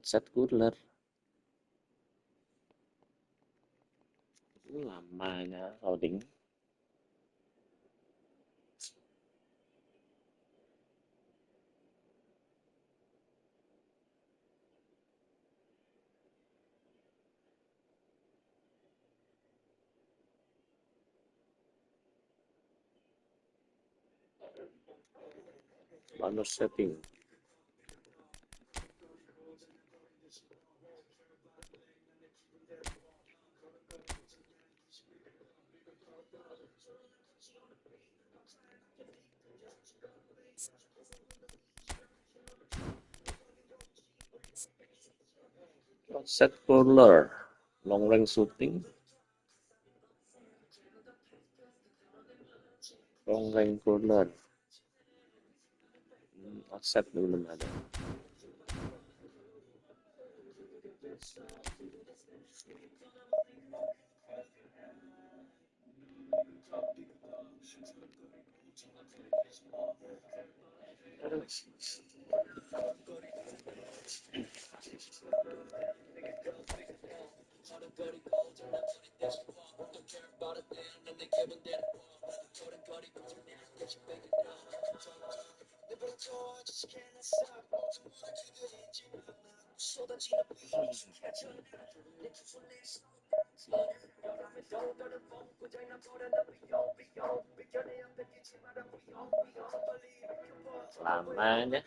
Set cooler. Lamanya loading. Bonus setting. Set cooler. Long range shooting. Long range cooler. Offset belum ada. Lamanya.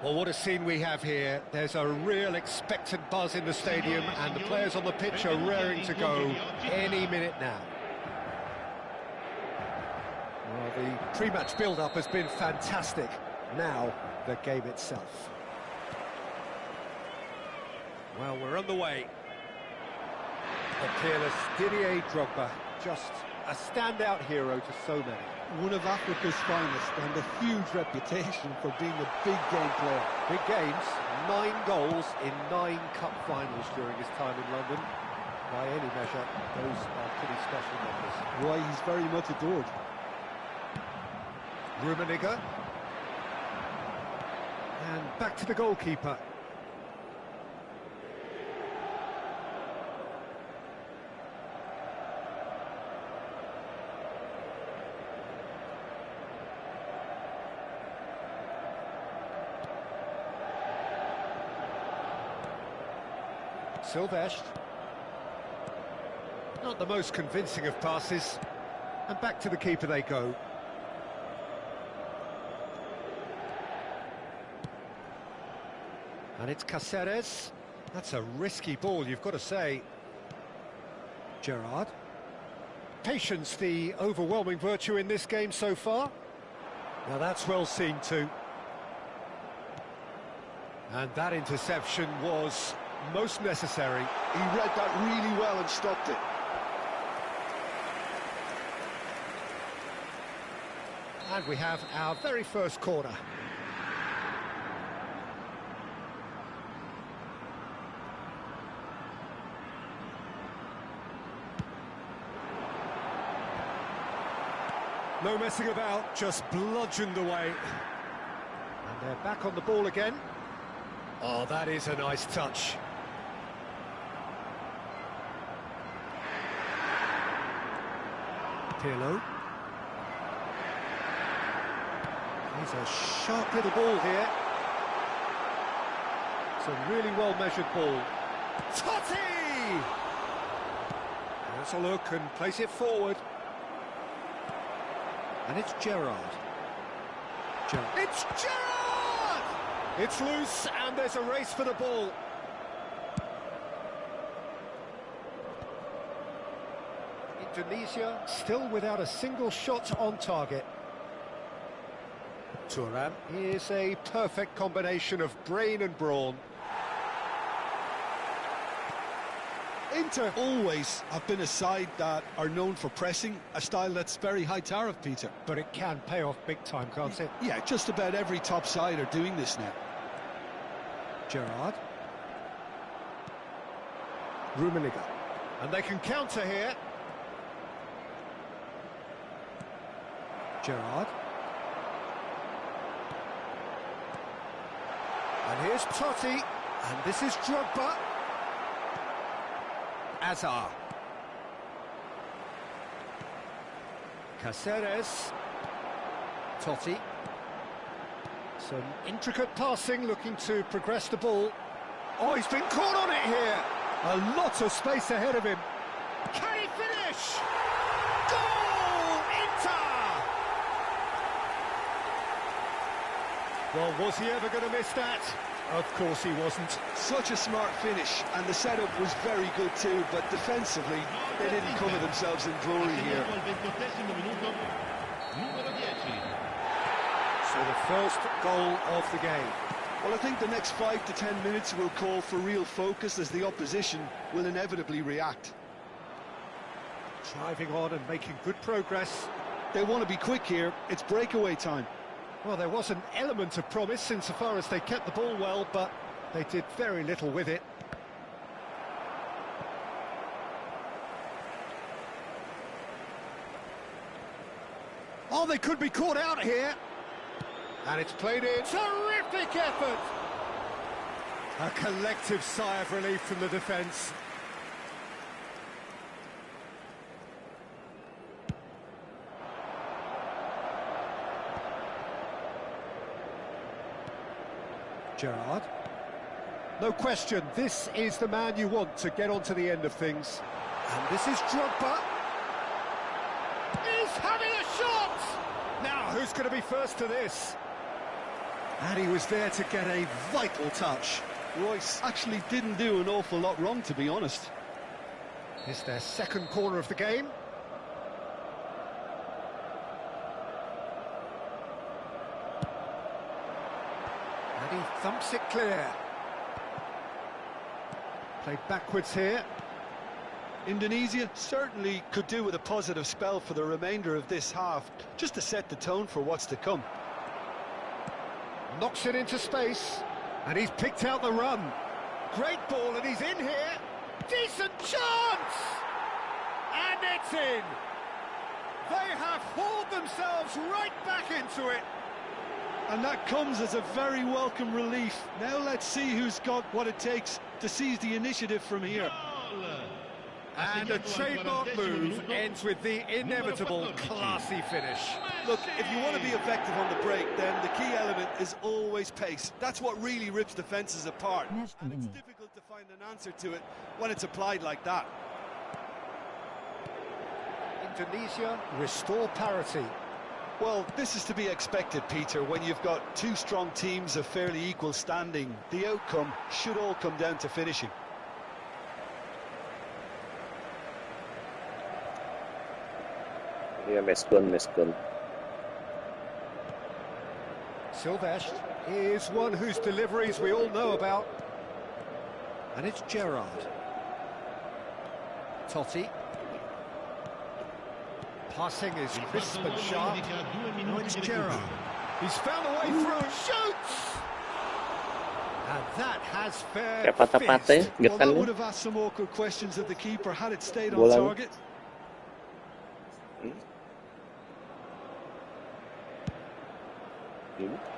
Well, what a scene we have here. There's a real expectant buzz in the stadium, and the players on the pitch are raring to go any minute now. Well, the pre-match build-up has been fantastic. Now, the game itself. Well, we're on the way. The peerless Didier Drogba, just a standout hero to so many. One of Africa's finest and a huge reputation for being a big game player. Big games, 9 goals in 9 cup finals during his time in London. By any measure, those are pretty special numbers. Why, he's very much adored. Rummenigge. And back to the goalkeeper. Silvestre. Not the most convincing of passes. And back to the keeper they go. And it's Cáceres. That's a risky ball, you've got to say. Gerrard. Patience, the overwhelming virtue in this game so far. Now that's well seen too. And that interception was most necessary. He read that really well and stopped it. And we have our very first corner. No messing about, just bludgeoned away. And they're back on the ball again. Oh, that is a nice touch. Pirlo. He's a sharp little ball here. It's a really well-measured ball. Totti! Let's a look and place it forward. And it's Gerrard. It's Gerrard! It's loose and there's a race for the ball. Indonesia still without a single shot on target. Thuram is a perfect combination of brain and brawn. Inter always have been a side that are known for pressing, a style that's very high tariff, Peter. But it can pay off big time, can't it? Yeah, just about every top side are doing this now. Gerrard. Rummenigge. And they can counter here. Gerrard. And here's Totti. And this is Drogba. Azar. Cáceres. Totti. Some intricate passing, looking to progress the ball. Oh, he's been caught on it here. A lot of space ahead of him. Can he finish? Goal! Inter! Well, was he ever going to miss that? Of course he wasn't. Such a smart finish, and the setup was very good too, but defensively, they didn't cover themselves in glory here. So the first goal of the game. Well, I think the next 5 to 10 minutes will call for real focus as the opposition will inevitably react. Driving on and making good progress. They want to be quick here, it's breakaway time. Well, there was an element of promise insofar as they kept the ball well, but they did very little with it. Oh, they could be caught out here. And it's played in. Terrific effort! A collective sigh of relief from the defence. Gerrard. No question, this is the man you want to get onto the end of things. And this is Drogba. He's having a shot! Now, who's going to be first to this? And he was there to get a vital touch. Royce actually didn't do an awful lot wrong, to be honest. It's their second corner of the game. And he thumps it clear. Played backwards here. Indonesia certainly could do with a positive spell for the remainder of this half, just to set the tone for what's to come. Knocks it into space, and he's picked out the run. Great ball, and he's in here. Decent chance! And it's in! They have hauled themselves right back into it. And that comes as a very welcome relief. Now let's see who's got what it takes to seize the initiative from here. And a trademark move ends with the inevitable classy finish. Look, if you want to be effective on the break, then the key element is always pace. That's what really rips defences apart. And it's difficult to find an answer to it when it's applied like that. Indonesia restore parity. Well, this is to be expected, Peter, when you've got two strong teams of fairly equal standing. The outcome should all come down to finishing. Yeah, meskun. Silvestre is one whose deliveries we all know about. And it's Gerrard. Totti. Passing is crisp and sharp. Now it's Gerrard. He's found a way through, shoots! And that has fair fizz. Well, that would have asked some awkward questions of the keeper had it stayed on Bola. target.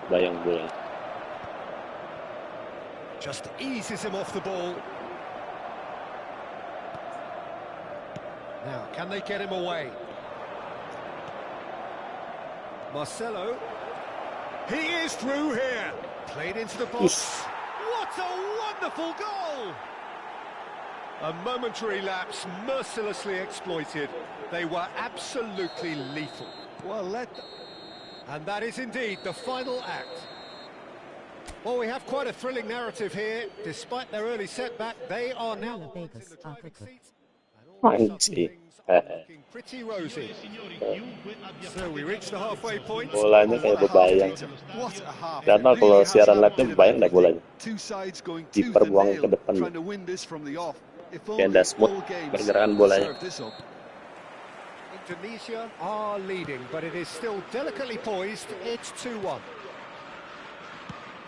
Bayang bola. Just eases him off the ball. Now, can they get him away? Marcelo. He is through here. Played into the box. What a wonderful goal! A momentary lapse mercilessly exploited. They were absolutely lethal. Well, And that is indeed the final act. Well, we have quite a thrilling narrative here. Despite their early setback, they are now in the driving seat. And all of a sudden, things are looking pretty rosy. So we reach the halfway point. Bolanya kayak bebayang. what a half. Karena kalau siaran live-nya bebayang nggak bolanya. Two sides going Diperbuang ke depan. trying to win this from the off. If Kayak ada smooth pergerakan bolanya. Indonesia are leading, but it is still delicately poised. It's 2-1.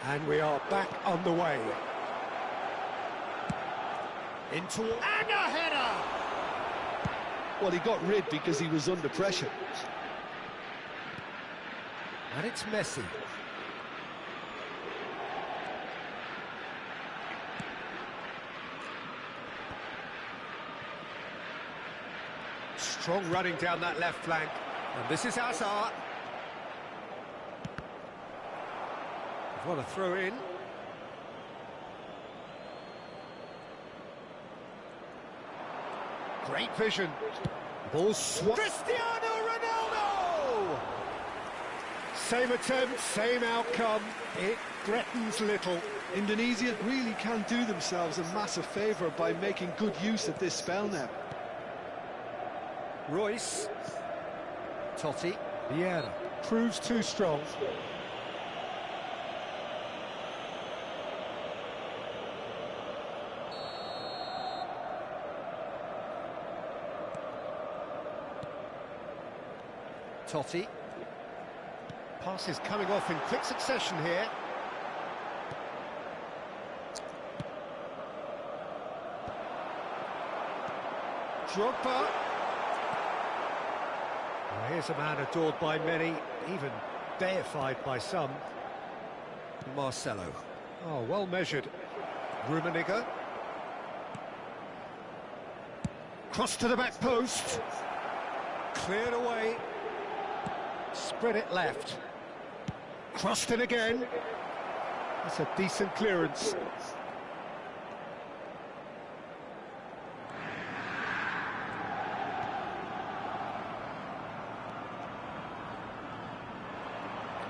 And we are back on the way. Into and a header! Well, he got rid because he was under pressure. And it's Messi. Strong running down that left flank. And this is Hazard. What a throw in. Great vision. Ball swung. Cristiano Ronaldo! Same attempt, same outcome. It threatens little. Indonesia really can do themselves a massive favour by making good use of this spell now. Royce. Totti. Vieira. Proves too strong. Totti. Passes coming off in quick succession here. Drogba. Well, here's a man adored by many, even deified by some. Marcelo. Oh, well measured. Rummenigge. Cross to the back post. Cleared away. Spread it left. Crossed it again. That's a decent clearance.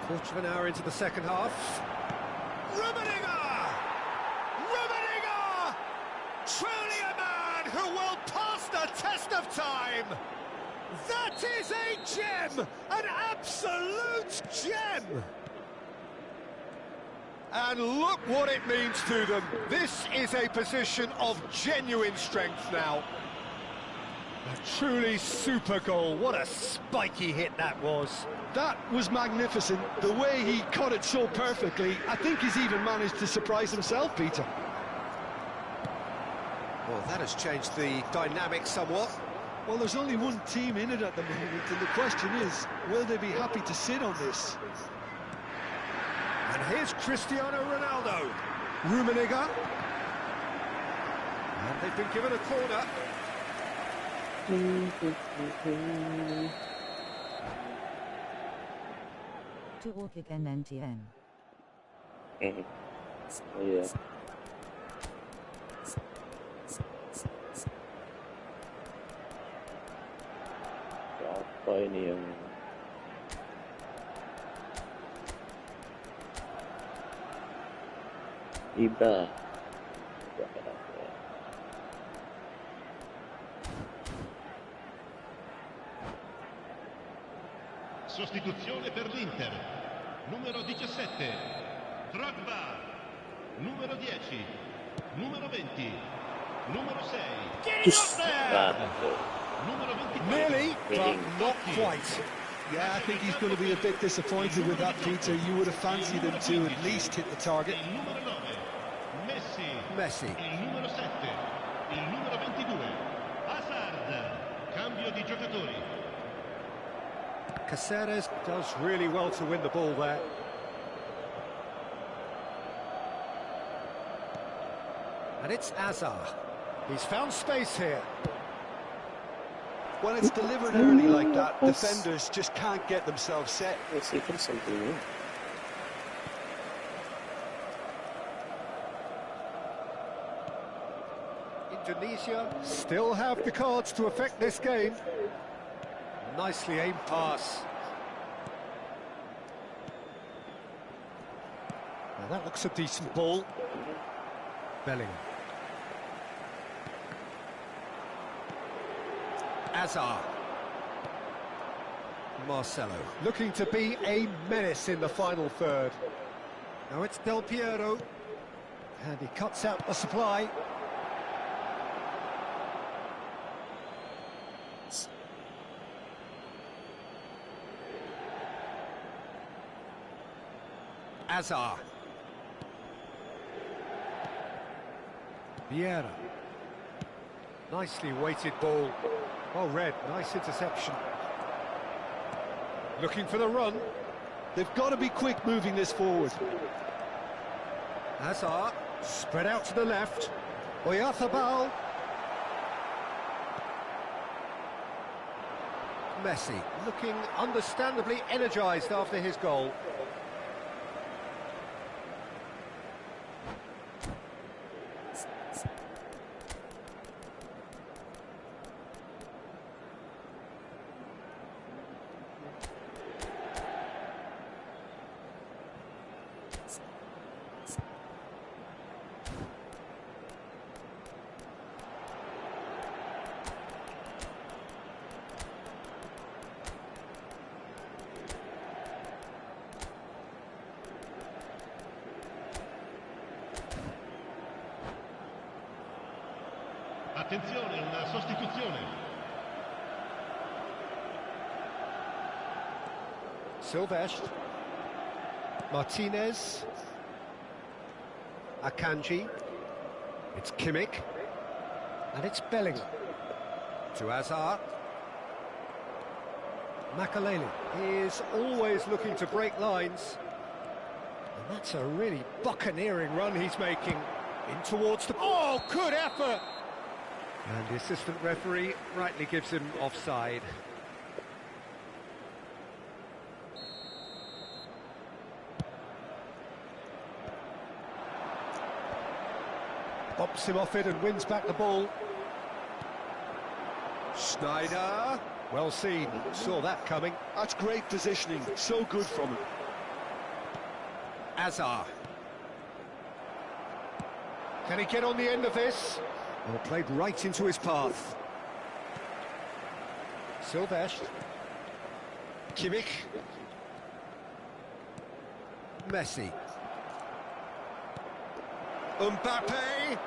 Quarter of an hour into the second half. Rummenigge! Rummenigge! Truly a man who will pass the test of time! That is a gem! An absolute gem! And look what it means to them. This is a position of genuine strength now. A truly super goal. What a spiky hit that was. That was magnificent. The way he caught it so perfectly, I think he's even managed to surprise himself, Peter. Well, that has changed the dynamic somewhat. Well, there's only one team in it at the moment, and the question is, will they be happy to sit on this? And here's Cristiano Ronaldo. Rummenigge. And they've been given a corner. Iya. Apa ini yang Ibra? Sostituzione per l'Inter. Numero 17, Drogba. Numero 10, numero 20, numero 6. Get it up there! Numero 24. Nearly, but not quite. Yeah, I think he's going to be a bit disappointed with that, Peter. You would have fancied him to at least hit the target. Il numero 9, Messi. Messi. Il numero 7, il numero 22, Hazard. Cambio di giocatori. Caceres does really well to win the ball there. And it's Hazard. He's found space here. When it's delivered early like that, defenders just can't get themselves set. Masih kan something. Indonesia still have the cards to affect this game. Nicely aimed pass. Now that looks a decent ball. Bellingham. Hazard. Marcelo. Looking to be a menace in the final third. Now it's Del Piero. And he cuts out the supply. Hazard. Vieira. Nicely weighted ball. Well read, nice interception. Looking for the run. They've got to be quick moving this forward. Hazard. Spread out to the left. Oyarzabal. Messi. Looking understandably energised after his goal. Attenzione, una sostituzione. Silvestre. Martinez. Akanji. It's Kimmich. And it's Bellingham. To Hazard. Makaleli. He is always looking to break lines. And that's a really buccaneering run he's making. In towards the... Oh, good effort! And the assistant referee rightly gives him offside. Bumps him off it and wins back the ball. Schneider. Well seen. Saw that coming. That's great positioning. So good from him. Hazard. Can he get on the end of this? Well, played right into his path. Silvestre. Kimmich. Messi. Mbappe.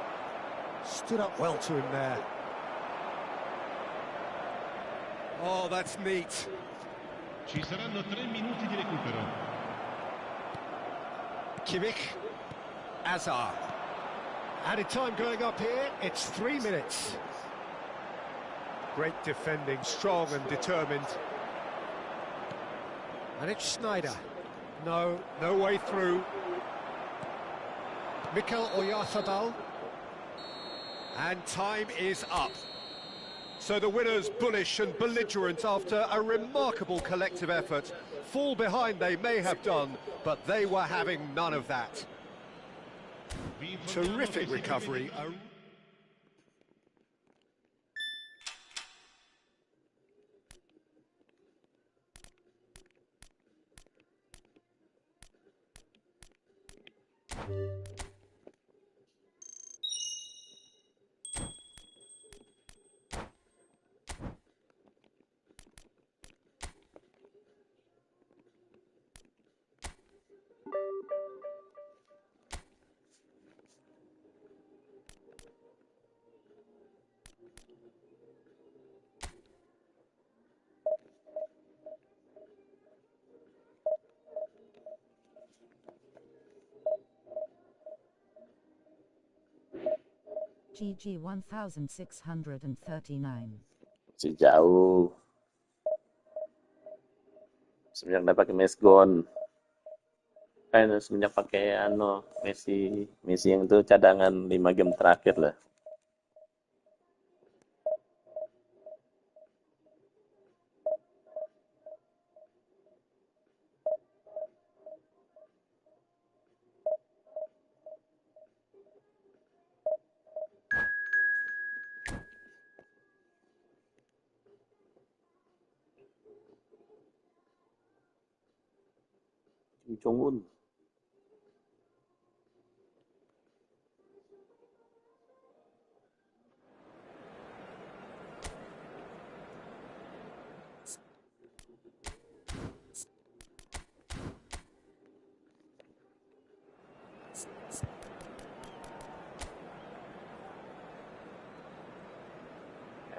Stood up well to him there. Oh, that's neat. Ci saranno 3 minuti di recupero. Kimmich. Azar. Added time going up here, it's 3 minutes. Great defending, strong and determined. And it's Schneider. No way through. Mikel Oyarzabal. And time is up. So the winners bullish and belligerent after a remarkable collective effort. Fall behind they may have done, but they were having none of that. Terrific recovery. GG 1639. Si jauh. Semenjak dia pakai mesgon. Semenjak pakai Messi yang itu cadangan 5 game terakhir lah. Kim Jong-un.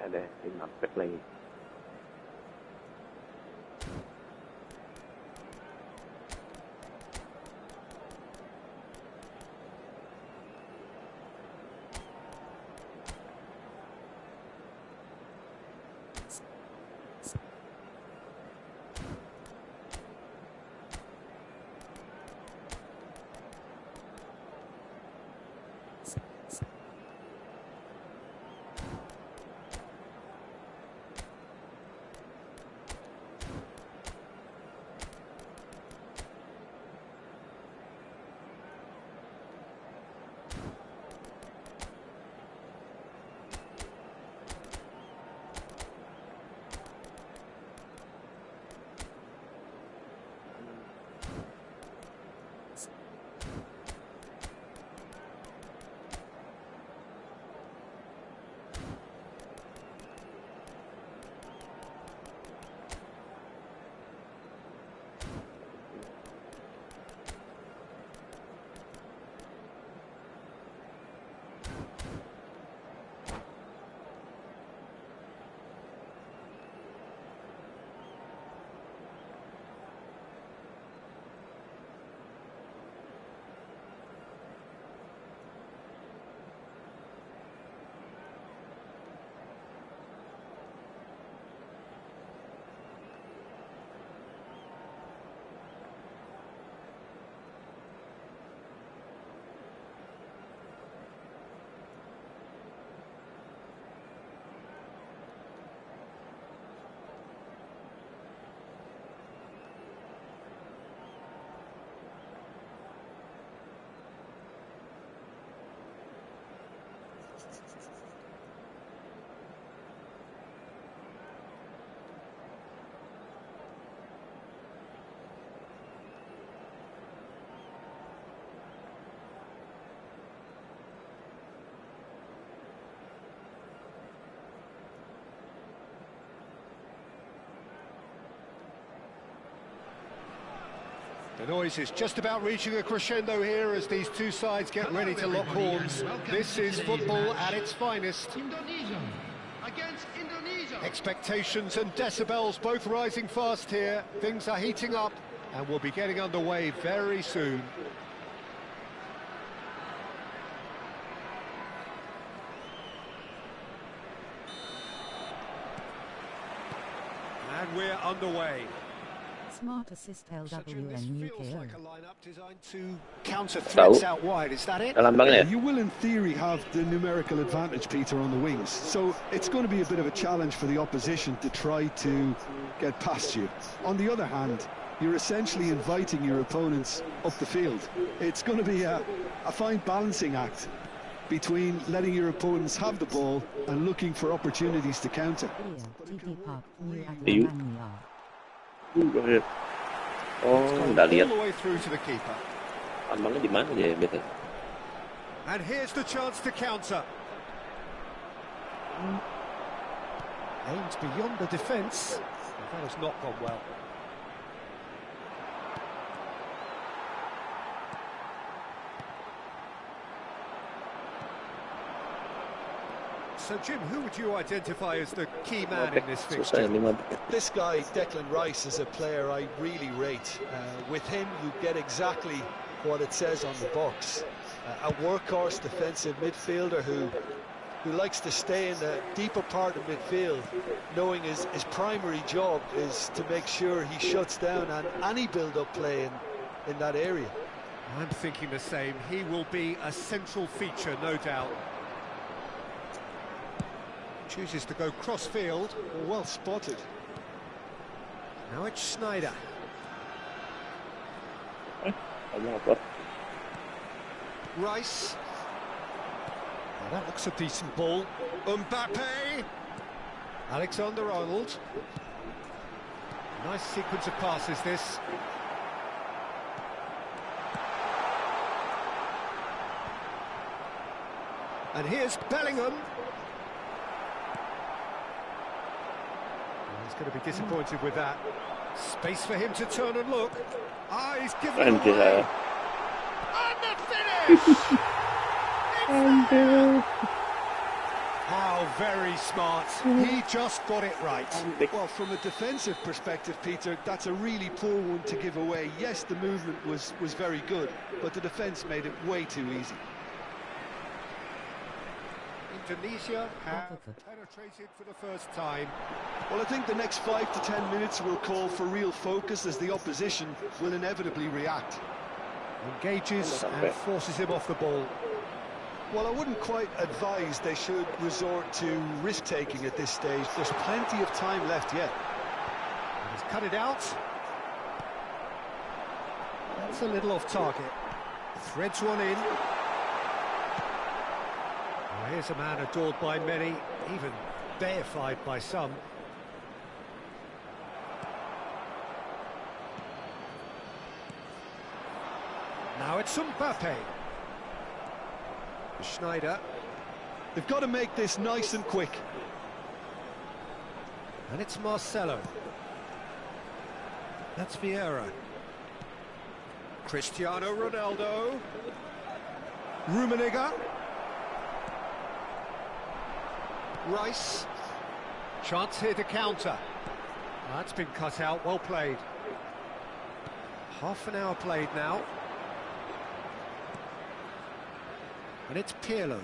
Ada impact lagi. The noise is just about reaching a crescendo here as these two sides get ready to lock horns. This is football at its finest. Indonesian, against Indonesia. Expectations and decibels both rising fast here. Things are heating up and we'll be getting underway very soon. And we're underway. Smart assist LW This and feels UKO. like a lineup designed to counter threats out wide. Is that it? Lambangnya. You will, in theory, have the numerical advantage, Peter, on the wings. So it's going to be a bit of a challenge for the opposition to try to get past you. On the other hand, you're essentially inviting your opponents up the field. It's going to be a fine balancing act between letting your opponents have the ball and looking for opportunities to counter. TT Park, New You. Atlanta. Oh, udah All lihat. the way through to the keeper. Lambangnya di mana ya biasa? And here's the chance to counter. Aims beyond the defence. That has not gone well. So, Jim, who would you identify as the key man in this Susah fixture? 5. This guy, Declan Rice, is a player I really rate. With him, you get exactly what it says on the box. A workhorse defensive midfielder who likes to stay in the deeper part of midfield, knowing his primary job is to make sure he shuts down any build-up play in that area. I'm thinking the same. He will be a central feature, no doubt. Chooses to go cross-field. Well spotted. Now it's Schneider. Ngomong apa? Rice. Now that looks a decent ball. Mbappe. Alexander-Arnold. Nice sequence of passes, this. And here's Bellingham. He's going to be disappointed with that. Space for him to turn and look. Ah, he's given it away. And the finish! It's there! How very smart. He just got it right. Well, from a defensive perspective, Peter, that's a really poor one to give away. Yes, the movement was very good, but the defence made it way too easy. Indonesia have penetrated for the first time. Well, I think the next 5 to 10 minutes will call for real focus as the opposition will inevitably react. Engages and forces him off the ball. Well, I wouldn't quite advise they should resort to risk-taking at this stage. There's plenty of time left yet. He's cut it out. That's a little off target. Threads one in. Well, here's a man adored by many, even deified by some. Now it's Mbappe. Schneider. They've got to make this nice and quick. And it's Marcelo. That's Vieira. Cristiano Ronaldo. Rummenigge. Rice. Chance here to counter. That's been cut out, well played. Half an hour played now. And it's Pirlo.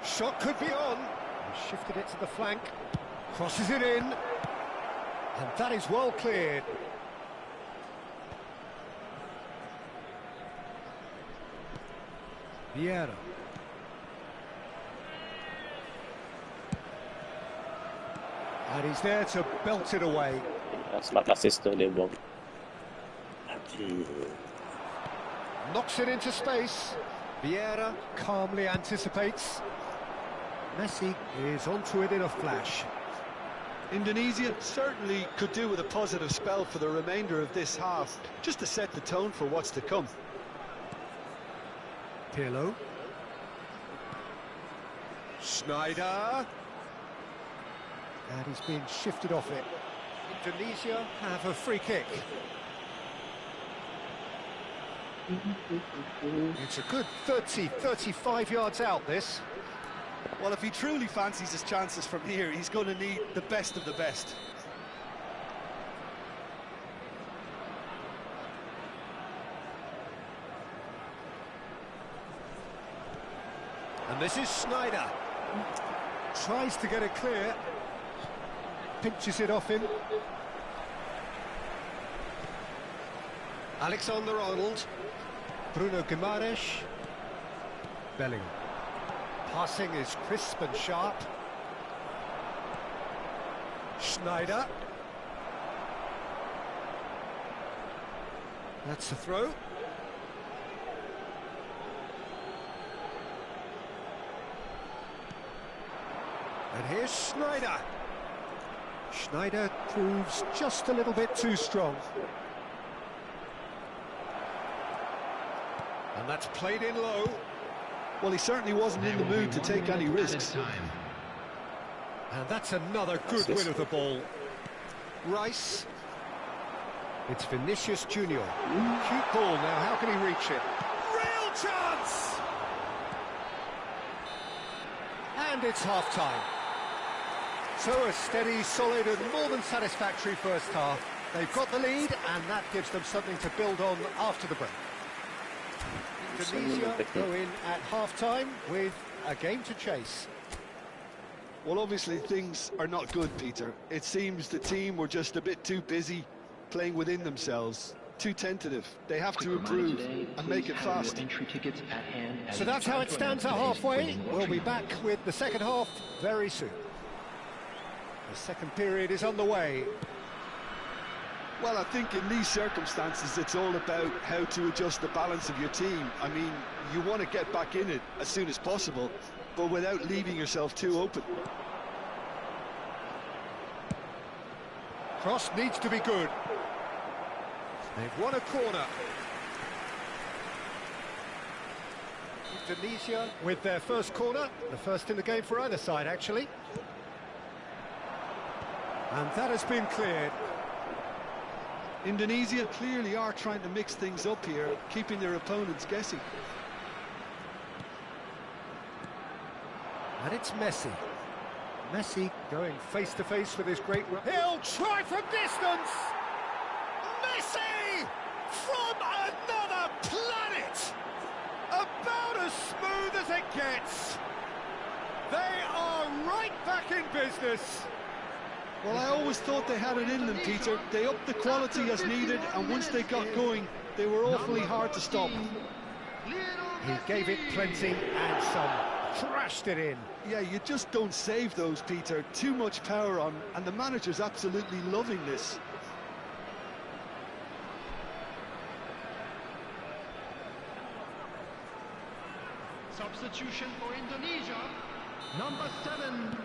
Shot could be on. He shifted it to the flank. Crosses it in. And that is well cleared. Vieira. And he's there to belt it away. Setelah assist tuh dia buang. Knocks it into space. Vieira calmly anticipates. Messi is onto it in a flash. Indonesia certainly could do with a positive spell for the remainder of this half, just to set the tone for what's to come. Pirlo. Schneider. And he's being shifted off it. Indonesia have a free kick. It's a good 30, 35 yards out, this. Well, if he truly fancies his chances from here, he's going to need the best of the best. And this is Sneijder. Tries to get it clear. Pinches it off him. Alexander-Arnold. Bruno Guimaraes. Bellingham. Passing is crisp and sharp. Sneijder. That's the throw. And here's Sneijder. Sneijder proves just a little bit too strong. And that's played in low. Well, he certainly wasn't in the mood to take any risks. And that's another good win of the ball. Rice. It's Vinicius Junior. Cute ball now, how can he reach it? Real chance! And it's half-time. So a steady, solid and more than satisfactory first half. They've got the lead and that gives them something to build on after the break. Indonesia go in at half-time with a game to chase. Well, obviously things are not good, Peter. It seems the team were just a bit too busy playing within themselves, too tentative. They have to improve and make it fast. So that's how it stands at halfway. We'll be back with the second half very soon. The second period is underway. Well, I think in these circumstances it's all about how to adjust the balance of your team. I mean, you want to get back in it as soon as possible, but without leaving yourself too open. Cross needs to be good. They've won a corner. Indonesia with their first corner, the first in the game for either side actually. And that has been cleared. Indonesia clearly are trying to mix things up here, keeping their opponents guessing. And it's Messi. Messi going face to face with his great... He'll try from distance! Messi! From another planet! About as smooth as it gets. They are right back in business. Well, I always thought they had it in them, Peter. They upped the quality as needed, and once they got going, they were awfully hard to stop. He gave it plenty and some. Crashed it in. Yeah, you just don't save those, Peter. Too much power on, and the manager's absolutely loving this. Substitution for Indonesia, number 7.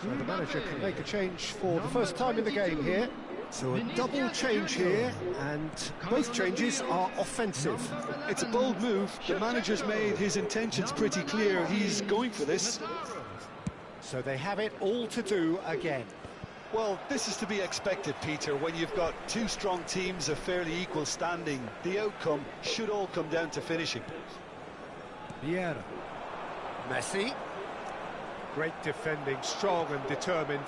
So the manager can make a change for the first time in the game here. So a double change here, and both changes are offensive. It's a bold move. The manager's made his intentions pretty clear. He's going for this. So they have it all to do again. Well, this is to be expected, Peter. When you've got two strong teams of fairly equal standing, the outcome should all come down to finishing. Vieira. Messi. Great defending, strong and determined.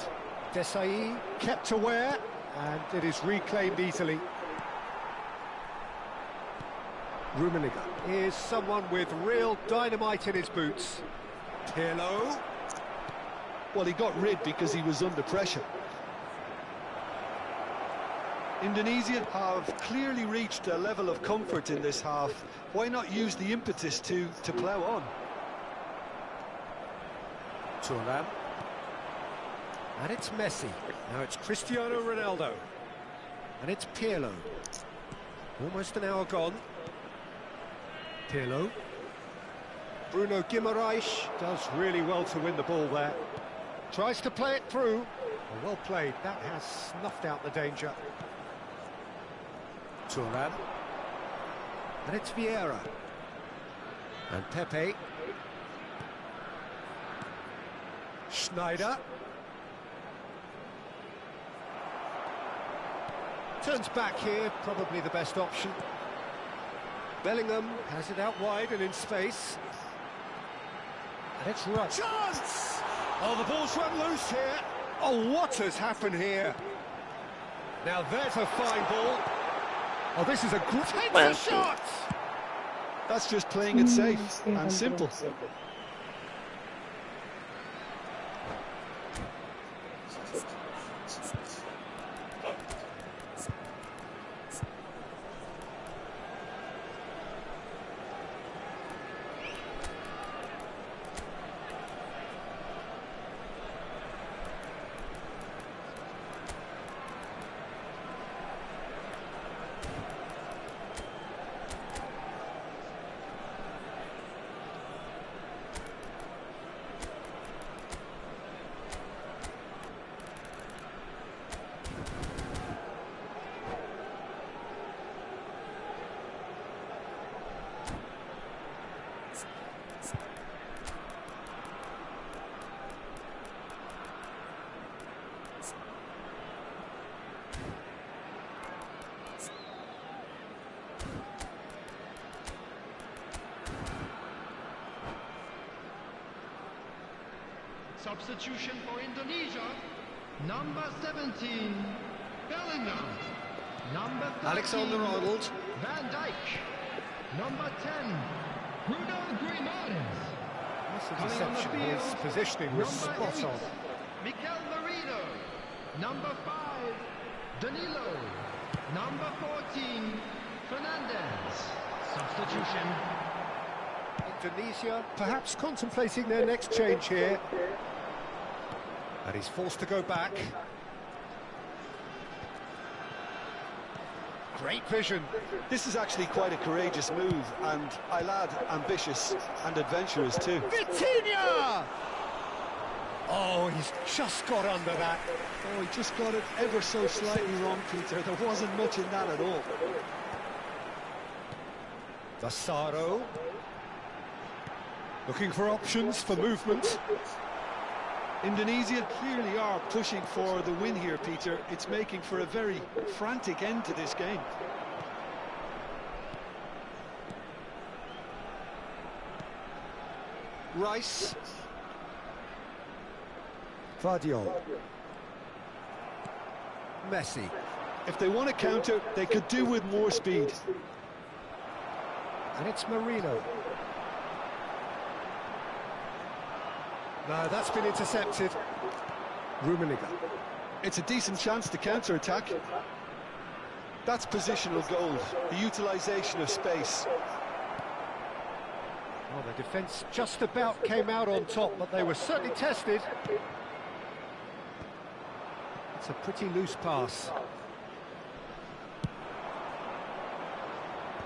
Desai kept aware, and it is reclaimed easily. Rummenigge is someone with real dynamite in his boots. Pirlo. Well, he got rid because he was under pressure. Indonesia have clearly reached a level of comfort in this half. Why not use the impetus to plough on? Thuram. And it's Messi. Now it's Cristiano Ronaldo. And it's Pirlo. Almost an hour gone. Pirlo. Bruno Guimaraes does really well to win the ball there. Tries to play it through. Well played. That has snuffed out the danger. Thuram. And it's Vieira. And Pepe. Sneijder. Turns back here, probably the best option. Bellingham has it out wide and in space. It's right. Chance! Oh, the ball's run loose here. Oh, what has happened here? Now there's a fine ball. Oh, this is a great takes a shot. That's just playing it safe and simple. Substitution for Indonesia, number 17, Bellingham. Number 13, Alexander-Arnold. Van Dijk. Number 10, Bruno Grimaldes. This Coming on the interception, field, his positioning was number spot 8, on. Mikel Merino. Number 5, Danilo. Number 14, Fernandez. Substitution. Indonesia perhaps contemplating their next change here. And he's forced to go back. Great vision. This is actually quite a courageous move, and I'll add ambitious and adventurous too. Vitinha! Oh, he's just got under that. Oh, he just got it ever so slightly wrong, Peter. There wasn't much in that at all. Vasaro. Looking for options for movement. Indonesia clearly are pushing for the win here, Peter. It's making for a very frantic end to this game. Rice. Vardiol. Messi. If they want to counter, they could do with more speed. And it's Marino. No, that's been intercepted. Rummenigge. It's a decent chance to counter-attack. That's positional gold, the utilisation of space. Well, the defence just about came out on top, but they were certainly tested. It's a pretty loose pass.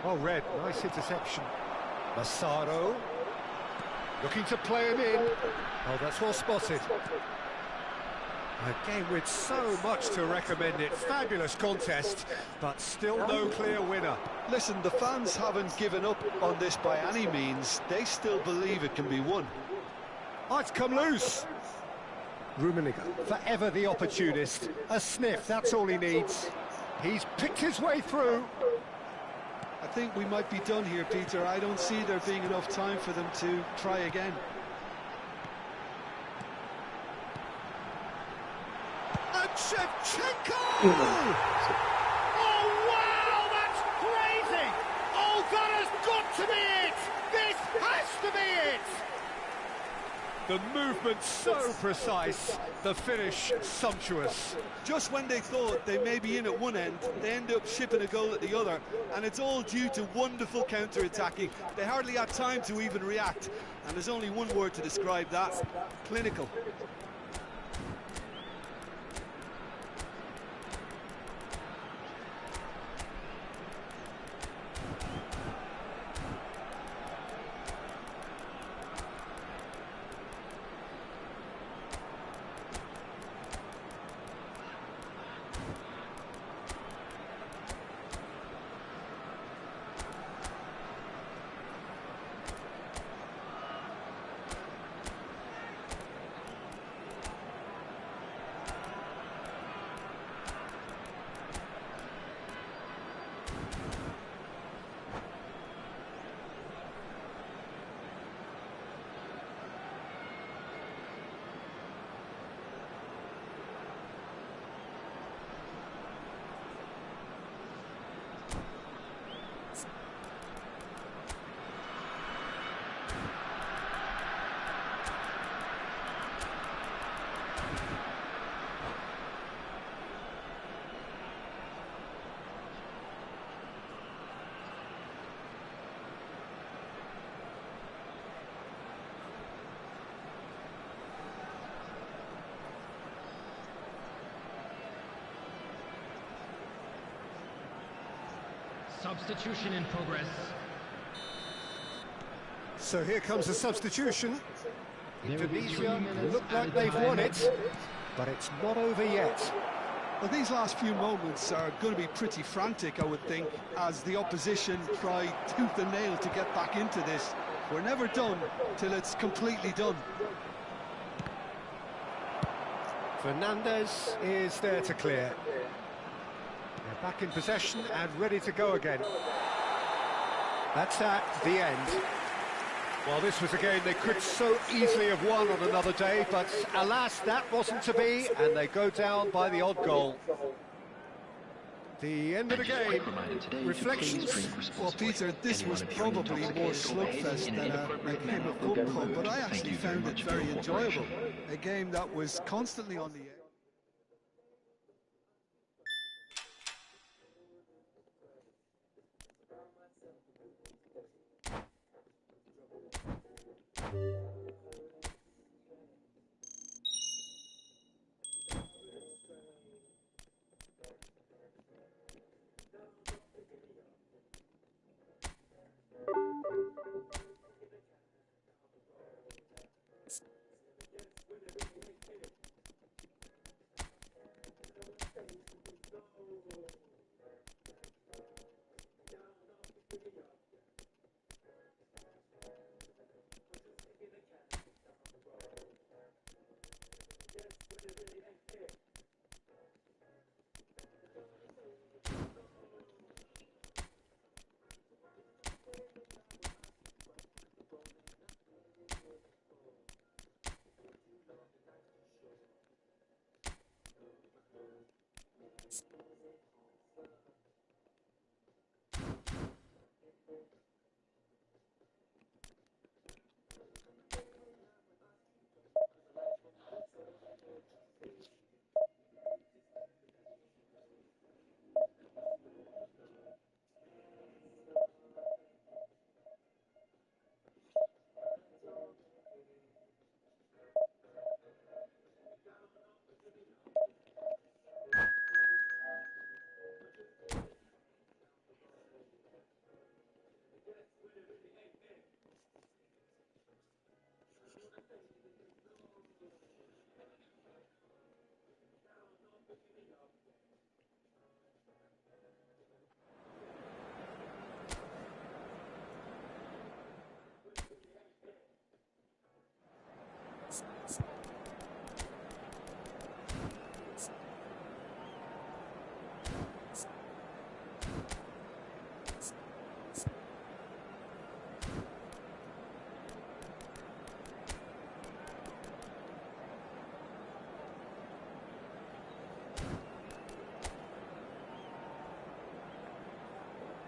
Well read, nice interception. Massaro. Looking to play him in. Oh, that's well spotted. A game with so much to recommend it. Fabulous contest, but still no clear winner. Listen, the fans haven't given up on this by any means. They still believe it can be won. Oh, it's come loose. Rummenigge, forever the opportunist. A sniff, that's all he needs. He's picked his way through. I think we might be done here, Peter. I don't see there being enough time for them to try again. And Shevchenko! Oh, wow, that's crazy! Oh, that has got to be it! This has to be it! The movement so precise, the finish sumptuous. Just when they thought they may be in at one end, they end up shipping a goal at the other, and it's all due to wonderful counter-attacking. They hardly had time to even react, and there's only one word to describe that: clinical. Substitution in progress. So here comes a substitution. There will be 3 Divisi minutes look like added they've time. won it, but it's not over yet. Well, these last few moments are going to be pretty frantic, I would think, as the opposition try tooth and nail to get back into this. We're never done till it's completely done. Fernandez is there to clear. They're back in possession and ready to go again. That's that, the end. Well, this was a game they could so easily have won on another day, but alas, that wasn't to be, and they go down by the odd goal. The end of the game. Reflections? Well, Peter, this was probably more slugfest than a game of football, but I actually found it very enjoyable. A game that was constantly on the edge.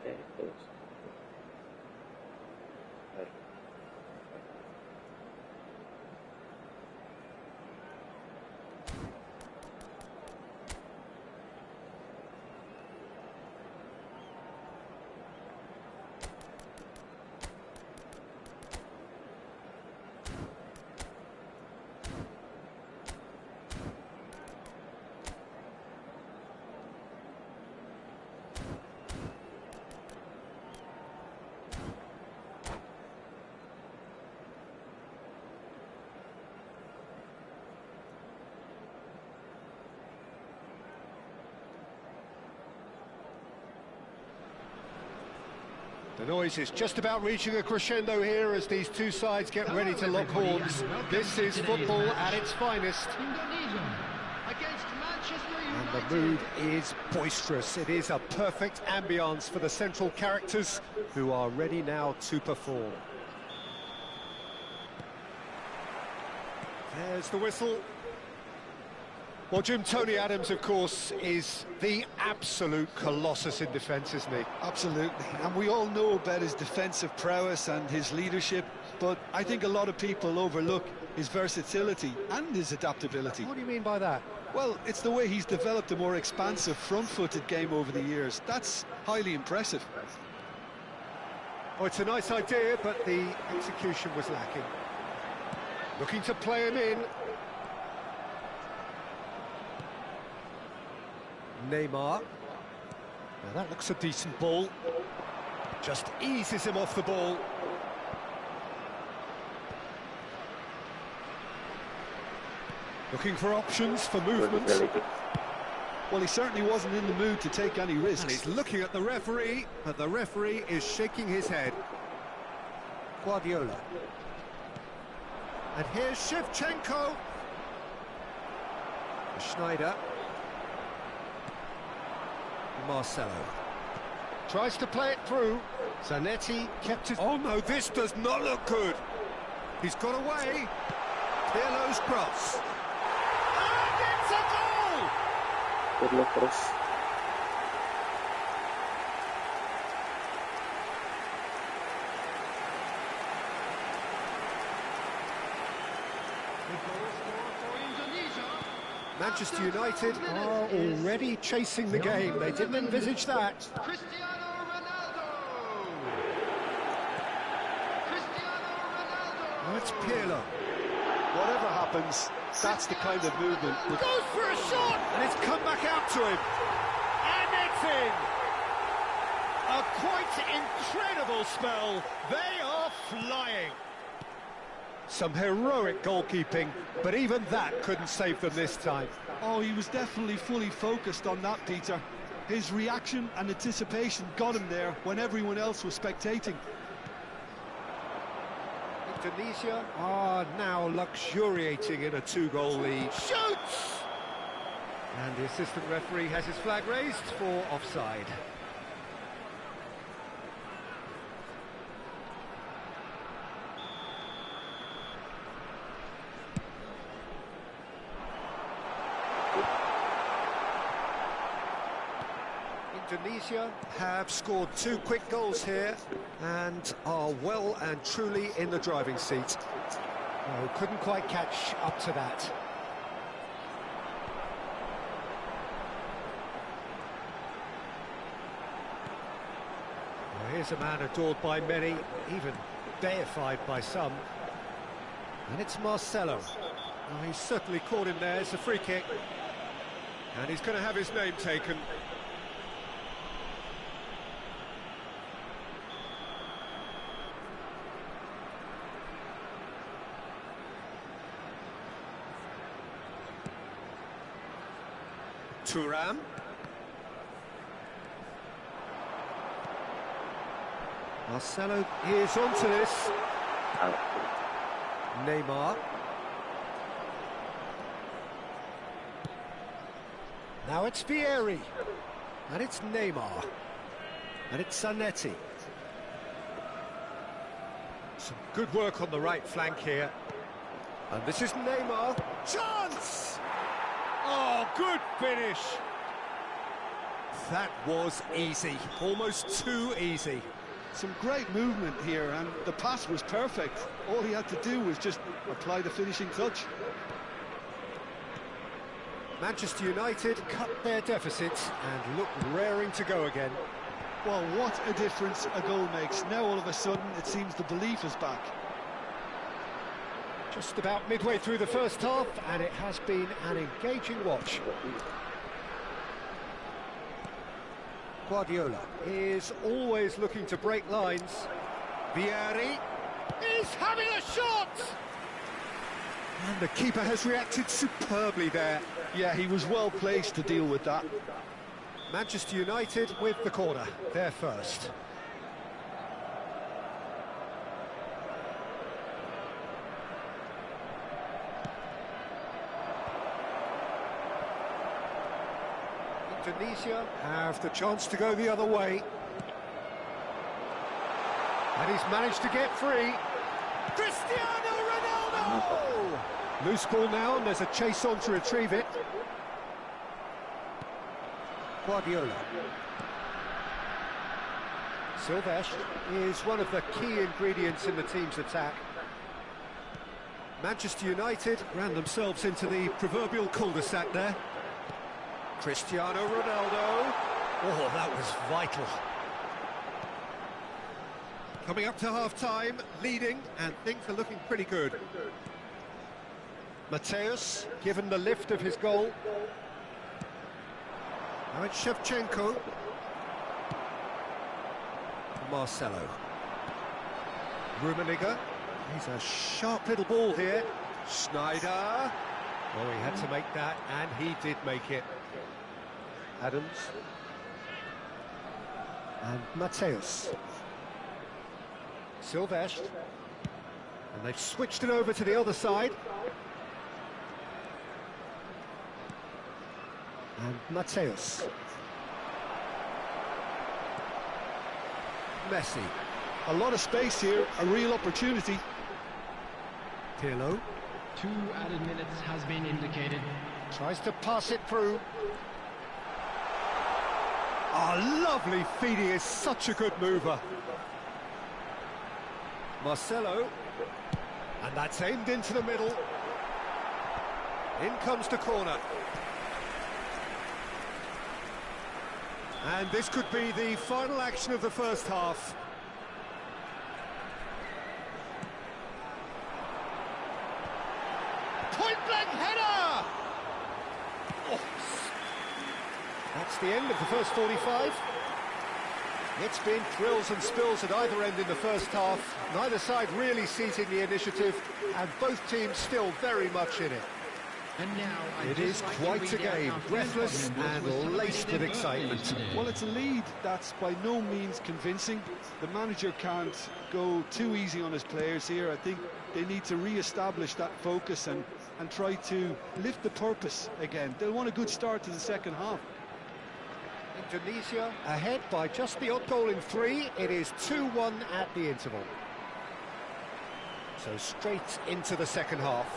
Okay, close. Right. The noise is just about reaching a crescendo here as these two sides get ready to lock horns. This is football at its finest. Indonesia against Manchester And United. the mood is boisterous. It is a perfect ambience for the central characters who are ready now to perform. There's the whistle. Well, Jim, Tony Adams, of course, is the absolute colossus in defence, isn't he? Absolutely, and we all know about his defensive prowess and his leadership, but I think a lot of people overlook his versatility and his adaptability. What do you mean by that? Well, it's the way he's developed a more expansive front-footed game over the years. That's highly impressive. Oh, it's a nice idea, but the execution was lacking. Looking to play him in. Neymar. Now that looks a decent ball. Just eases him off the ball. Looking for options for movement. Really good. Well, he certainly wasn't in the mood to take any And risks. he's looking at the referee, but the referee is shaking his head. Guardiola. And here's Shevchenko. Schneider. Marcelo. Tries to play it through. Zanetti kept it. Oh no, this does not look good. He's got away. Pirlo's cross. And it's a goal! Pirlo terus. Manchester United are already chasing the game. They didn't envisage that. Cristiano Ronaldo. Cristiano Ronaldo. Oh, it's Pirlo. Whatever happens, that's the kind of movement that Goes for a shot! And it's come back out to him. And it's in! A quite incredible spell. They are flying. Some heroic goalkeeping, but even that couldn't save them this time. Oh, he was definitely fully focused on that, Peter. His reaction and anticipation got him there when everyone else was spectating. Indonesia are now luxuriating in a 2-goal lead. Shoots! And the assistant referee has his flag raised for offside. Indonesia have scored 2 quick goals here and are well and truly in the driving seat. Oh, couldn't quite catch up to that. Well, here's a man adored by many, even deified by some. And it's Marcelo. Oh, he's certainly caught him there. It's a free kick. And he's going to have his name taken. Thuram. Marcelo is onto this. Out. Neymar. Now it's Vieri. And it's Neymar. And it's Zanetti. Some good work on the right flank here. And this is Neymar. Chance! Oh, good finish. That was easy. Almost too easy. Some great movement here, and the pass was perfect. All he had to do was just apply the finishing touch. Manchester United cut their deficits and look raring to go again. Well, what a difference a goal makes. Now all of a sudden it seems the belief is back. Just about midway through the first half, and it has been an engaging watch. Guardiola is always looking to break lines. Vieri is having a shot! And the keeper has reacted superbly there. Yeah, he was well placed to deal with that. Manchester United with the corner, they're first. Indonesia have the chance to go the other way. And he's managed to get free. Cristiano Ronaldo! Loose ball now, and there's a chase on to retrieve it. Guardiola. Silvestre is one of the key ingredients in the team's attack. Manchester United ran themselves into the proverbial cul-de-sac there. Cristiano Ronaldo. Oh, that was vital. Coming up to half-time, leading, and things are looking pretty good. Mateus, given the lift of his goal. Now it's Shevchenko. Marcelo. Rummenigge. He's a sharp little ball here. Schneider. Oh, he had to make that, and he did make it. Adams. And Mateus. Silvestre. And they've switched it over to the other side. And Mateus. Messi. A lot of space here, a real opportunity. Pirlo. 2 added minutes has been indicated. Tries to pass it through. Oh, lovely feed. He is such a good mover. Marcelo. And that's aimed into the middle. In comes the corner. And this could be the final action of the first half. Point-blank header! Oh. That's the end of the first 45. It's been thrills and spills at either end in the first half. Neither side really seizing the initiative, and both teams still very much in it. And now It is quite a game, breathless and laced with excitement. Well, it's a lead that's by no means convincing. The manager can't go too easy on his players here. I think they need to re-establish that focus and try to lift the purpose again. They'll want a good start to the second half. Indonesia ahead by just the odd goal in 3. It is 2-1 at the interval. So straight into the second half.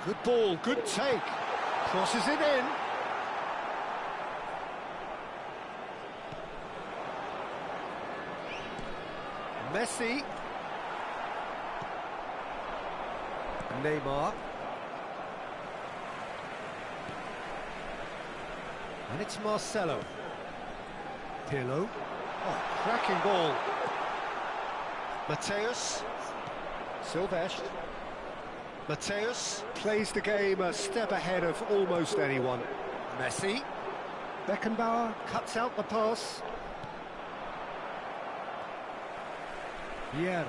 Good ball, good take. Crosses it in. Messi. Neymar. And it's Marcelo. Pirlo. Oh, cracking ball. Mateus. Silvestre. Mateus plays the game a step ahead of almost anyone. Messi. Beckenbauer cuts out the pass. Vieira.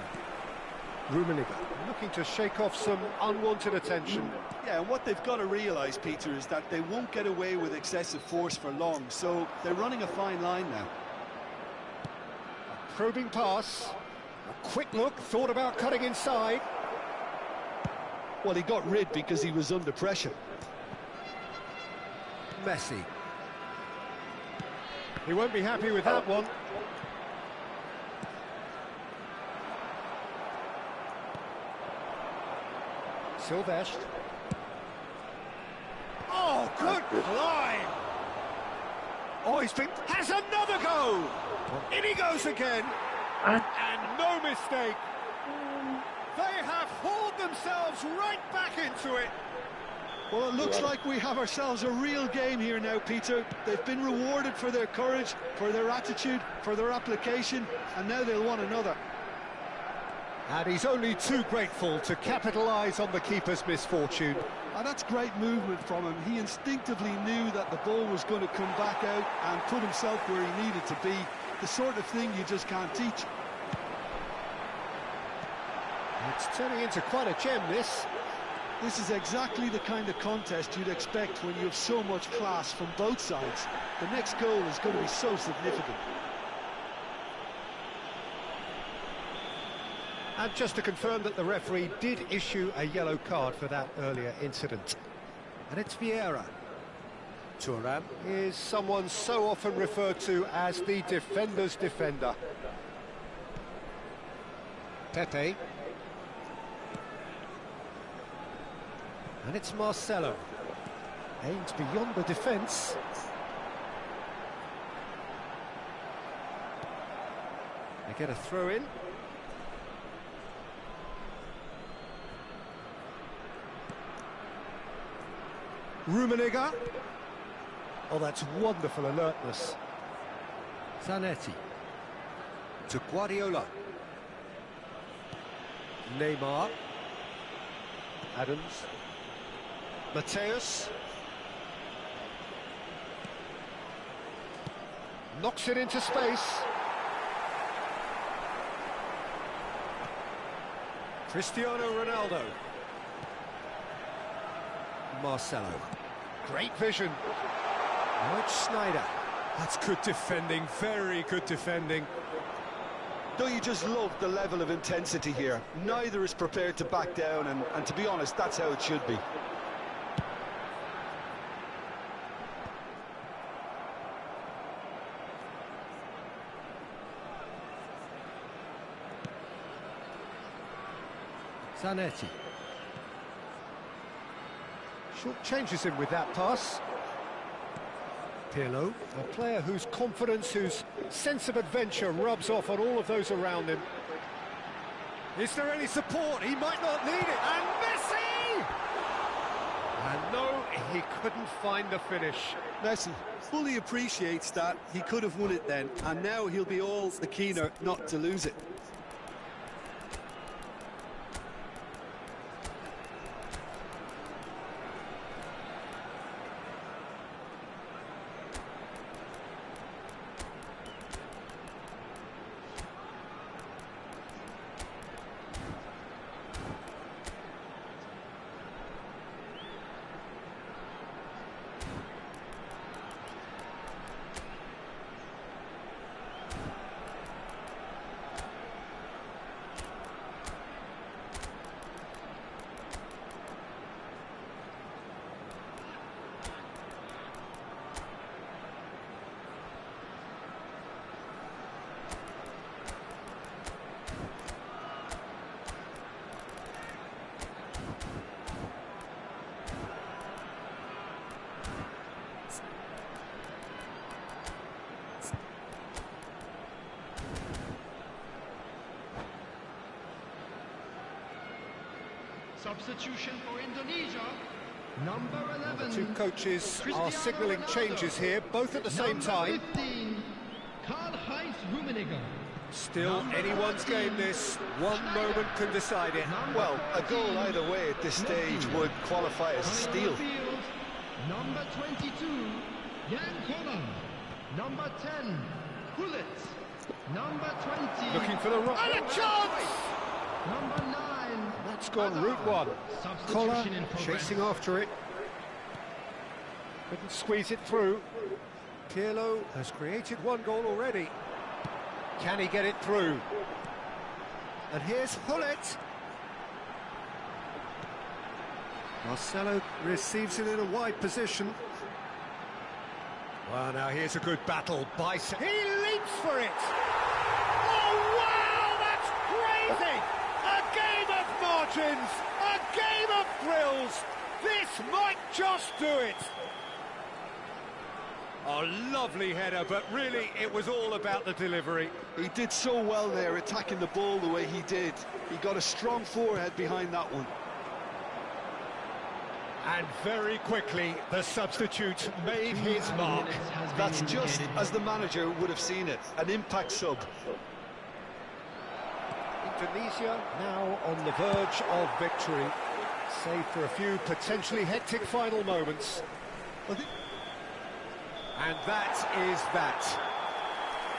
Rummenigge looking to shake off some unwanted attention. Yeah, and what they've got to realise, Peter, is that they won't get away with excessive force for long, so they're running a fine line now. Probing pass. A quick look, thought about cutting inside. Well, he got rid because he was under pressure. Messi. He won't be happy with that one. Silvestre. Oh, good climb! Oh, has another go! In he goes again, and no mistake. They have hauled themselves right back into it. Well, it looks like we have ourselves a real game here now, Peter. They've been rewarded for their courage, for their attitude, for their application, and now they'll want another. And he's only too grateful to capitalise on the keeper's misfortune. And that's great movement from him. He instinctively knew that the ball was going to come back out and put himself where he needed to be. The sort of thing you just can't teach. It's turning into quite a gem, this. This is exactly the kind of contest you'd expect when you have so much class from both sides. The next goal is going to be so significant. And just to confirm that the referee did issue a yellow card for that earlier incident. And it's Vieira. Thuram is someone so often referred to as the defender's defender. Pepe. And it's Marcelo. Aimed beyond the defence. They get a throw in. Rummenigge. Oh, that's wonderful alertness. Zanetti. To Guardiola. Neymar. Adams. Mateus. Knocks it into space. Cristiano Ronaldo. Marcelo. Great vision. Mike Schneider. That's good defending, very good defending. Don't you just love the level of intensity here? Neither is prepared to back down, and to be honest, that's how it should be. Zanetti. Short changes him with that pass. Pirlo, a player whose confidence, whose sense of adventure rubs off on all of those around him. Is there any support? He might not need it. And Messi! And no, he couldn't find the finish. Messi fully appreciates that he could have won it then, and now he'll be all the keener not to lose it. Substitution for Indonesia. Number 11. The two coaches are Cristiano signalling Ronaldo. changes here, both at the same time. 15, Karl-Heinz Rummenigge. Still anyone's game this. One moment can decide it. Well, a goal either way at this stage would qualify as a steal. Field, number 22, Jan Koller. Number 10, Gullit. Number 20. Looking for the right. And a chance! Number 9. That's gone route one. Collar Substitution in progress. chasing after it. Couldn't squeeze it through. Pirlo has created one goal already. Can he get it through? And here's Hullet. Marcelo receives it in a wide position. Well, now here's a good battle. He leaps for it. Oh, wow, that's crazy! A game of margins, a game of thrills. This might just do it. A lovely header, but really it was all about the delivery. He did so well there, attacking the ball the way he did. He got a strong forehead behind that one. And very quickly, the substitute made his mark. That's just as the manager would have seen it, an impact sub. Indonesia now on the verge of victory, save for a few potentially hectic final moments. And that is that.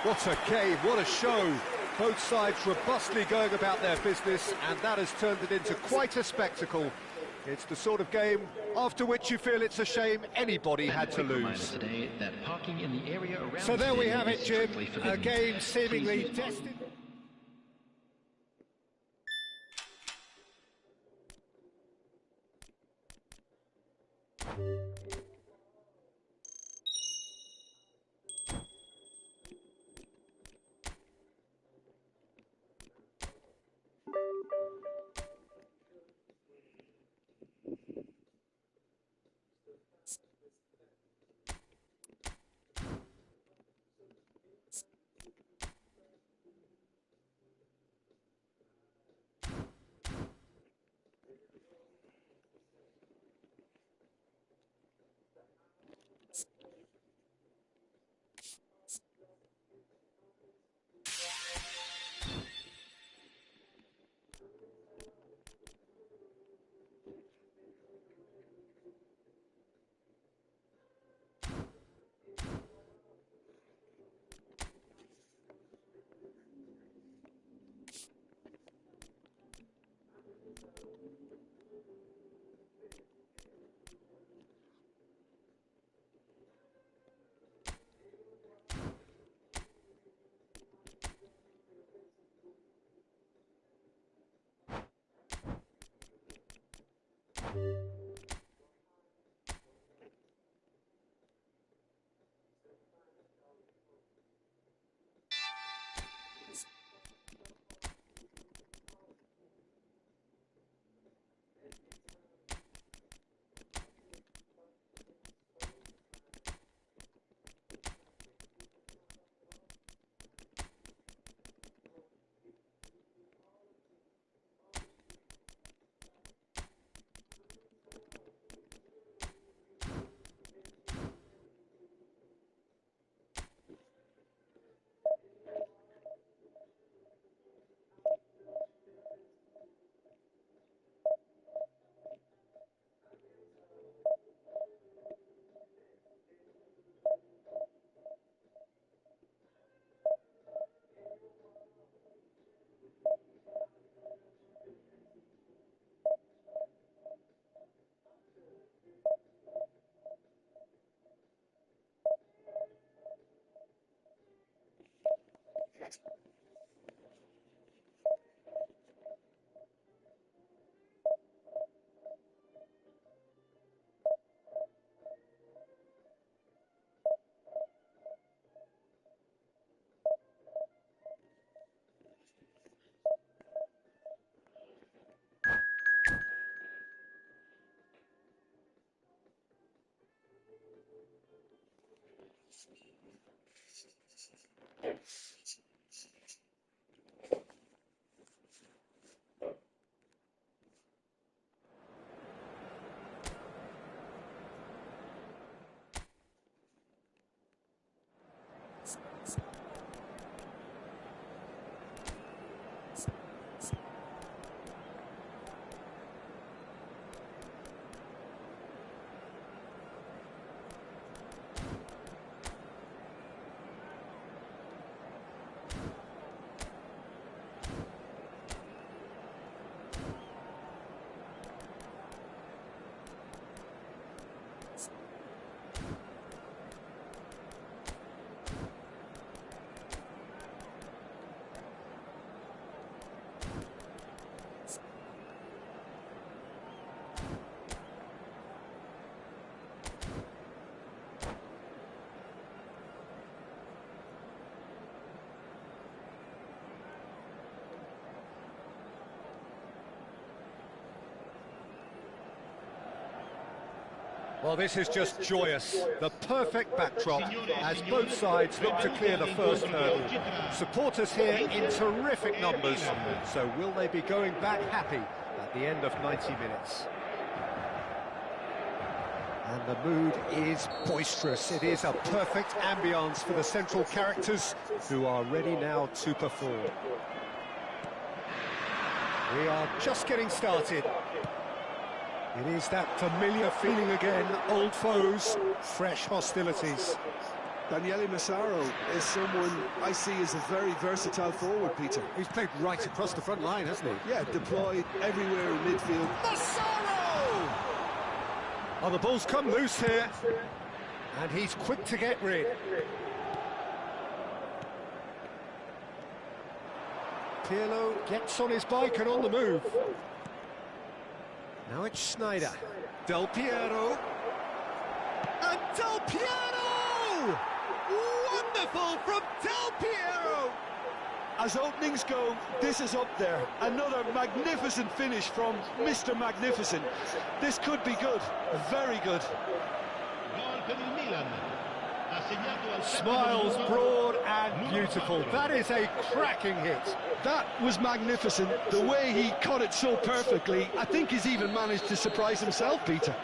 What a game, what a show. Both sides robustly going about their business, and that has turned it into quite a spectacle. It's the sort of game after which you feel it's a shame anybody had to lose. Today that parking in the area around So there we the have it, Jim. stadium is A strictly game forbidden. seemingly Please- destined. Well, this is just joyous. The perfect backdrop as both sides look to clear the first hurdle. Supporters here in terrific numbers. So will they be going back happy at the end of 90 minutes? And the mood is boisterous. It is a perfect ambience for the central characters who are ready now to perform. We are just getting started. It is that familiar feeling again, old foes, fresh hostilities. Daniele Massaro is someone I see as a very versatile forward, Peter. He's played right across the front line, hasn't he? Yeah, deployed everywhere in midfield. Massaro! Oh, the ball's come loose here. And he's quick to get rid. Pirlo gets on his bike and on the move. Now it's Schneider. Del Piero. And Del Piero! Wonderful from Del Piero! As openings go, this is up there. Another magnificent finish from Mr. Magnificent. This could be good, very good. Smiles broad and beautiful. That is a cracking hit. That was magnificent. The way he cut it so perfectly. I think he's even managed to surprise himself, Peter.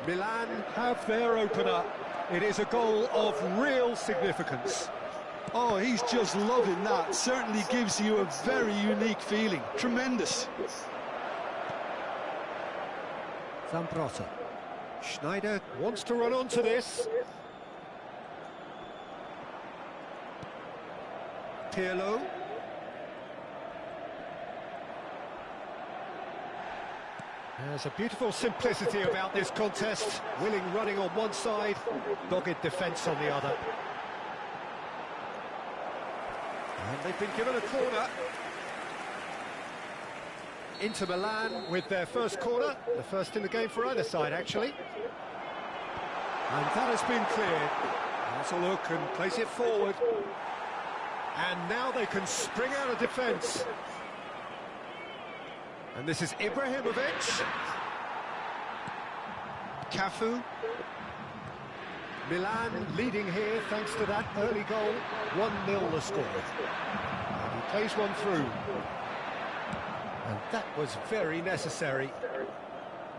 Milan have their opener. It is a goal of real significance. Oh, he's just loving that. Certainly gives you a very unique feeling. Tremendous. Zambrota. Schneider wants to run onto this. Pirlo. There's a beautiful simplicity about this contest. Willing running on one side, dogged defence on the other. And they've been given a corner. Inter Milan with their first corner, the first in the game for either side, actually. And that has been cleared. Has a look and place it forward. And now they can spring out of defence. And this is Ibrahimovic. Cafu. Milan leading here thanks to that early goal. 1-0 the score. And he plays one through. And that was very necessary.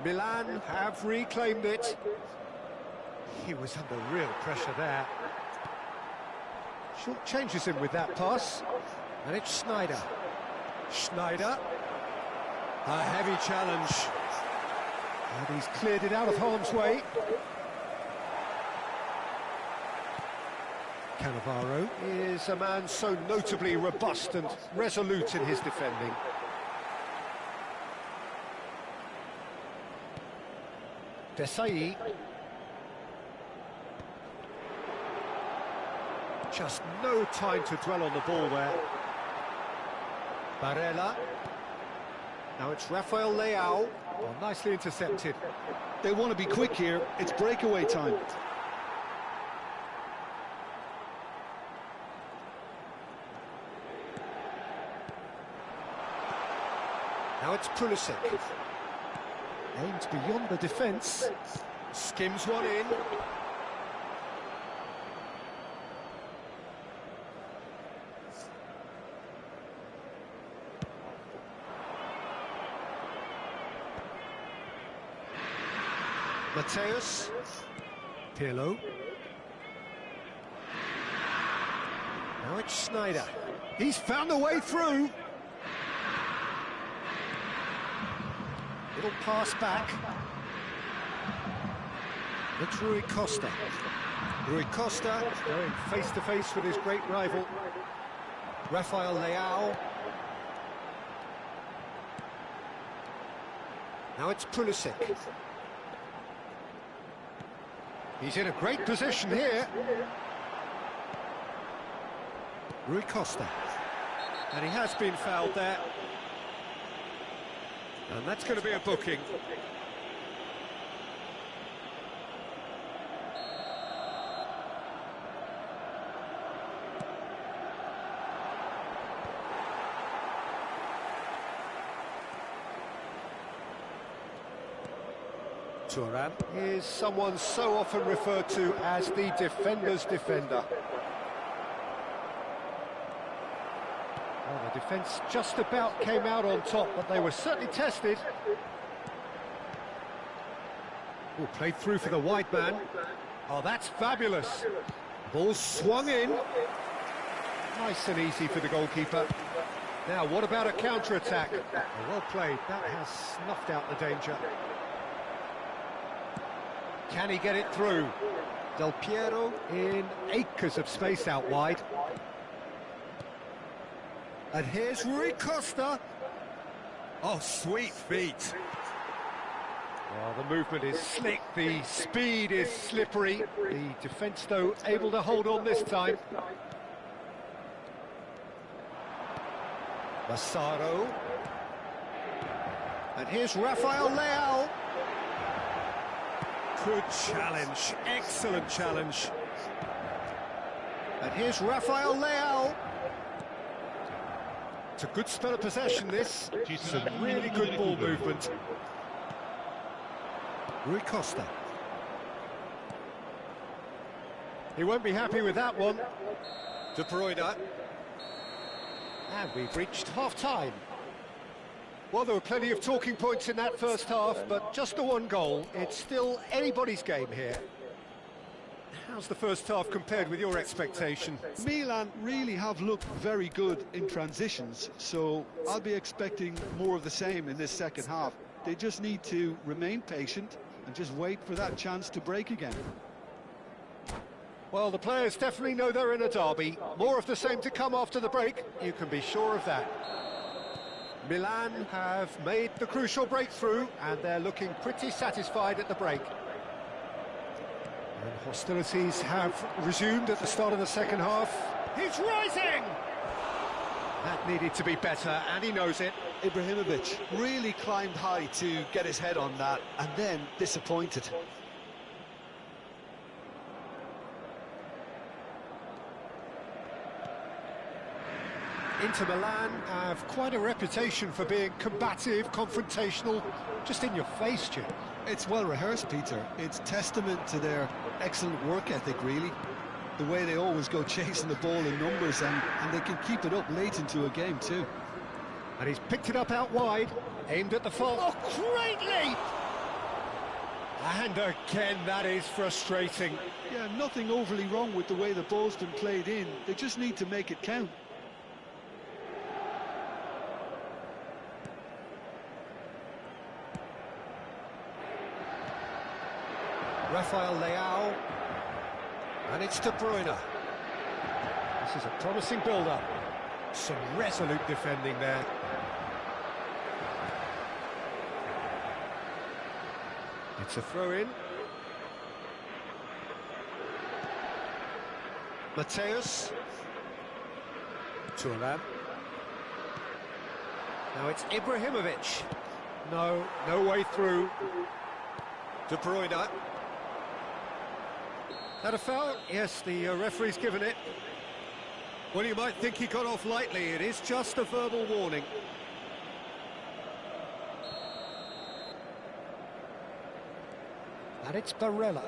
Milan have reclaimed it. He was under real pressure there. Short changes him with that pass. And it's Schneider. Schneider. A heavy challenge. And he's cleared it out of harm's way. Cannavaro is a man so notably robust and resolute in his defending. Desai. Just no time to dwell on the ball there. Barella. Now it's Rafael Leao. Oh, nicely intercepted. They want to be quick here. It's breakaway time. Now it's Pulisic. Aims beyond the defence. Skims one in. Mateus. Pirlo. Now it's Schneider. He's found a way through. Little pass back. It's Rui Costa. Rui Costa going face-to-face with his great rival. Rafael Leao. Now it's Pulisic. He's in a great position here. Rui Costa. And he has been fouled there. And that's going to be a booking. Thuram is someone so often referred to as the defender's defender. Well, the defence just about came out on top, but they were certainly tested. Oh, played through for the wide man. Oh, that's fabulous. Ball swung in. Nice and easy for the goalkeeper. Now, what about a counter-attack? Oh, well played. That has snuffed out the danger. Can he get it through? Del Piero in acres of space out wide. And here's Rui Costa. Oh, sweet feet. Well, the movement is slick, the speed is slippery. The defence, though, able to hold on this time. Massaro. And here's Rafael Leao. Good challenge, excellent challenge. And here's Rafael Leao. It's a good spell of possession, this. Some really good ball movement. Rui Costa. He won't be happy with that one. De Bruyne. And we've reached half-time. Well, there were plenty of talking points in that first half, but just the one goal. It's still anybody's game here. How's the first half compared with your expectation? Milan really have looked very good in transitions, so I'll be expecting more of the same in this second half. They just need to remain patient and just wait for that chance to break again. Well, the players definitely know they're in a derby. More of the same to come after the break, you can be sure of that. Milan have made the crucial breakthrough, and they're looking pretty satisfied at the break. And hostilities have resumed at the start of the second half. He's rising! That needed to be better, and he knows it. Ibrahimovic really climbed high to get his head on that, and then disappointed. Inter Milan have quite a reputation for being combative, confrontational, just in your face, Jim. It's well rehearsed, Peter. It's testament to their excellent work ethic, really. The way they always go chasing the ball in numbers, and they can keep it up late into a game too. And he's picked it up out wide, aimed at the far. Oh, great leap! And again, that is frustrating. Yeah, nothing overly wrong with the way the ball's been played in. They just need to make it count. Rafael Leao. And it's De Bruyne. This is a promising build-up. Some resolute defending there. It's a throw-in. Mateus. Thuram. Now it's Ibrahimovic. No way through. De Bruyne. That a foul? Yes, the referee's given it. Well, you might think he got off lightly. It is just a verbal warning. And it's Barella.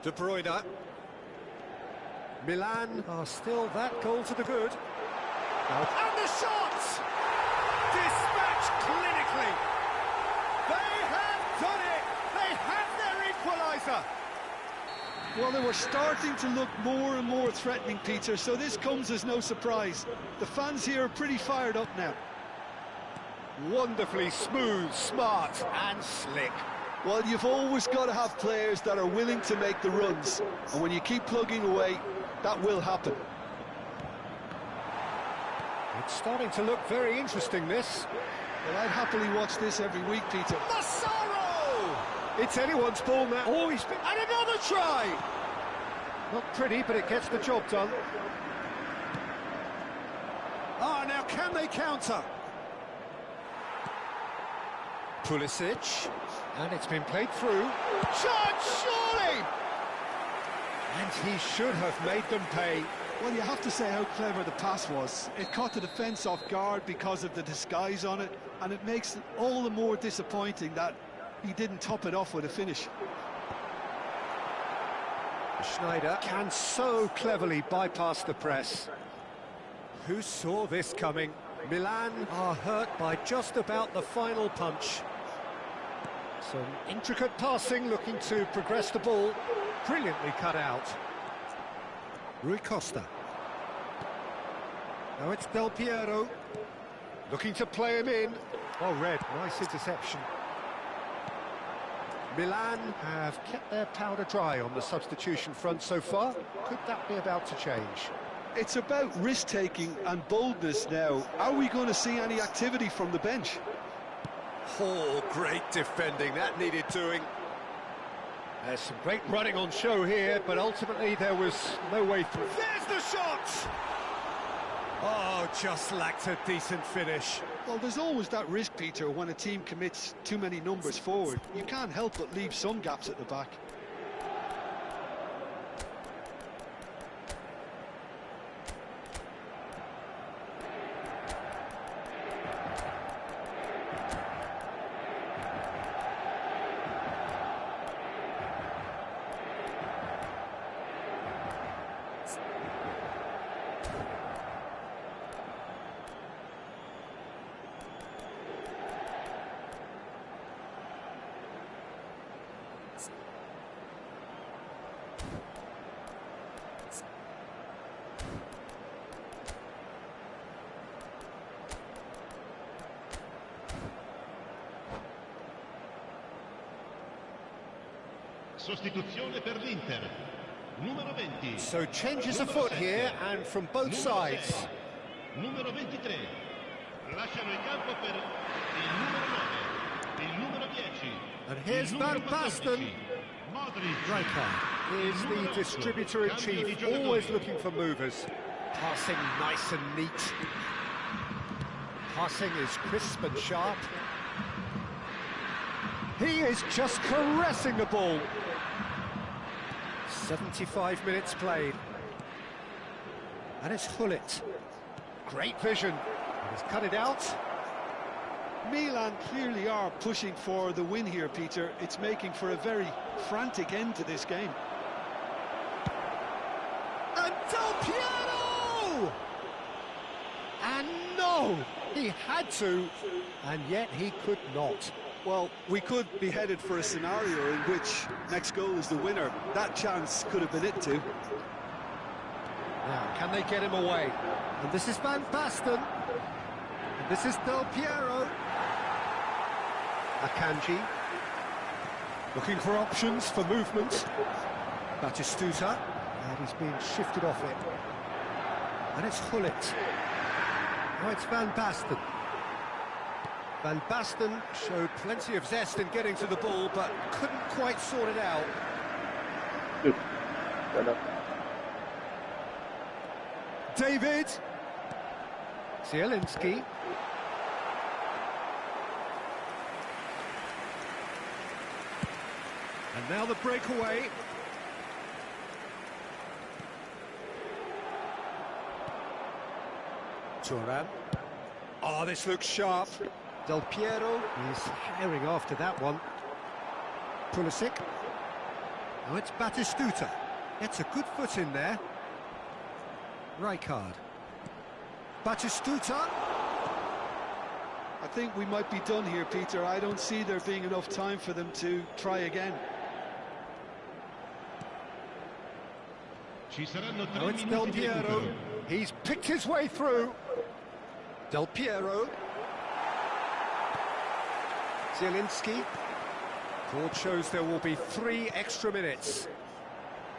De Bruyne. Milan are still that goal to the good. And the shot! Dispatched clinically. They have done it! They have their equaliser! Well, they were starting to look more and more threatening, Peter, so this comes as no surprise. The fans here are pretty fired up now. Wonderfully smooth, smart and slick. Well, you've always got to have players that are willing to make the runs, and when you keep plugging away, that will happen. It's starting to look very interesting, this. Well, I'd happily watch this every week, Peter. Massaro! It's anyone's ball now. Oh, and another try! Not pretty, but it gets the job done. Ah, now can they counter? Pulisic, and it's been played through. Shot, surely! And he should have made them pay. Well, you have to say how clever the pass was. It caught the defence off guard because of the disguise on it, and it makes it all the more disappointing that he didn't top it off with a finish. Schneider can so cleverly bypass the press. Who saw this coming? Milan are hurt by just about the final punch. Some intricate passing, looking to progress the ball. Brilliantly cut out. Rui Costa. Now it's Del Piero. Looking to play him in. Oh, red. Nice interception. Milan have kept their powder dry on the substitution front so far. Could that be about to change? It's about risk-taking and boldness now. Are we going to see any activity from the bench? Oh, great defending. That needed doing. There's some great running on show here, but ultimately there was no way through. There's the shot! Oh, just lacked a decent finish. Well, there's always that risk, Peter, when a team commits too many numbers forward. You can't help but leave some gaps at the back. Sostituzione per l'Inter. Numero 20. So changes afoot here, and from both sides. Numero 23. Lasciano il campo per il numero 9. Il numero 10. And here's Van Basten. Rijkaard is the distributor-in-chief, always looking for movers. Passing nice and neat. Passing is crisp and sharp. He is just caressing the ball. 75 minutes played. And it's Hullet. Great vision. He's cut it out. Milan clearly are pushing for the win here, Peter. It's making for a very frantic end to this game. And Del Piero! And no, he had to, and yet he could not. Well, we could be headed for a scenario in which next goal is the winner. That chance could have been it too. Now, can they get him away? And this is Van Basten. And this is Del Piero. Akanji. Looking for options for movement. Batistuta. And he's being shifted off it. And it's Hullet. Now it's Van Basten. Van Basten showed plenty of zest in getting to the ball, but couldn't quite sort it out. David. Zielinski. And now the breakaway. Thuram. Oh, this looks sharp. Del Piero is herring after that one. Pulisic. Now it's Batistuta. Gets a good foot in there. Rijkaard. Batistuta. I think we might be done here, Peter. I don't see there being enough time for them to try again. Now it's Del Piero. He's picked his way through. Del Piero. Zielinski. Board shows there will be 3 extra minutes.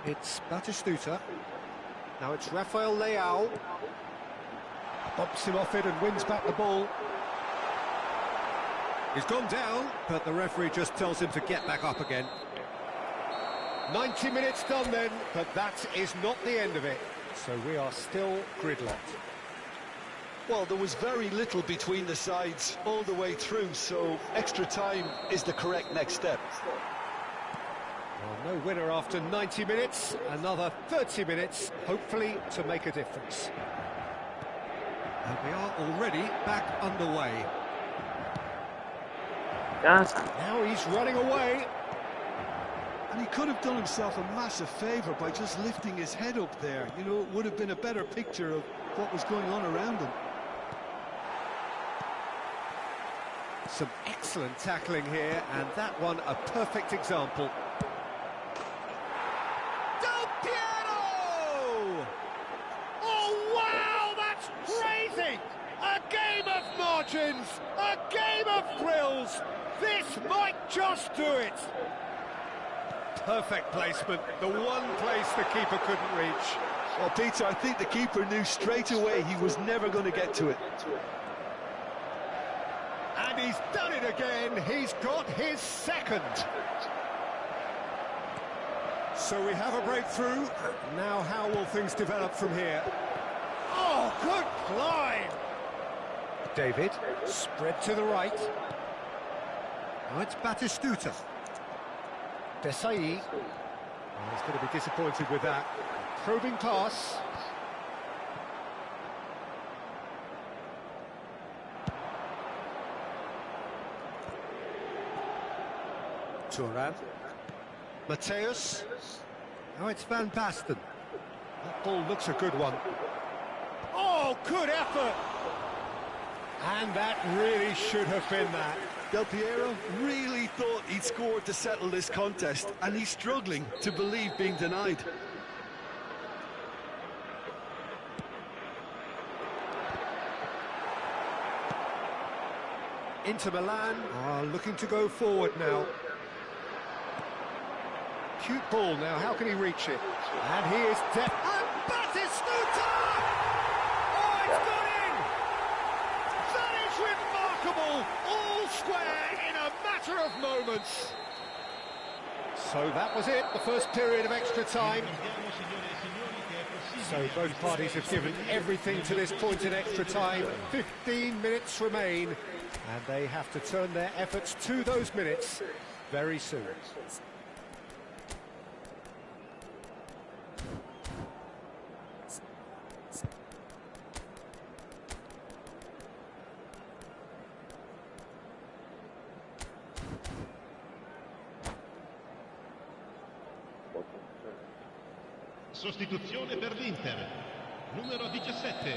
It's Batistuta. Now it's Rafael Leao. Bumps him off it and wins back the ball. He's gone down, but the referee just tells him to get back up again. 90 minutes done then, but that is not the end of it. So we are still gridlocked. Well, there was very little between the sides all the way through, so extra time is the correct next step. Well, no winner after 90 minutes, another 30 minutes, hopefully to make a difference. And we are already back underway. Yes. Now he's running away. And he could have done himself a massive favour by just lifting his head up there. You know, it would have been a better picture of what was going on around him. Some excellent tackling here, and that one a perfect example. Del Piero! Oh, wow, that's crazy! A game of margins, a game of thrills. This might just do it. Perfect placement, the one place the keeper couldn't reach. Well, Peter, I think the keeper knew straight away he was never going to get to it. And he's done it again. He's got his second. So we have a breakthrough. Now how will things develop from here? Oh, good climb. David, spread to the right. Now it's Batistuta. Desai. Oh, he's going to be disappointed with that. Probing pass. Thuram. Mateus. Now it's Van Basten. That ball looks a good one. Oh, good effort! And that really should have been that. Del Piero really thought he'd scored to settle this contest, and he's struggling to believe being denied. Inter Milan are looking to go forward now. Cute ball now, how can he reach it? And he is dead. And Batistuta! Oh, it's gone in! That is remarkable! All square in a matter of moments. So that was it, the first period of extra time. So both parties have given everything to this point in extra time. 15 minutes remain, and they have to turn their efforts to those minutes very soon. Sostituzione per l'Inter. Numero 17.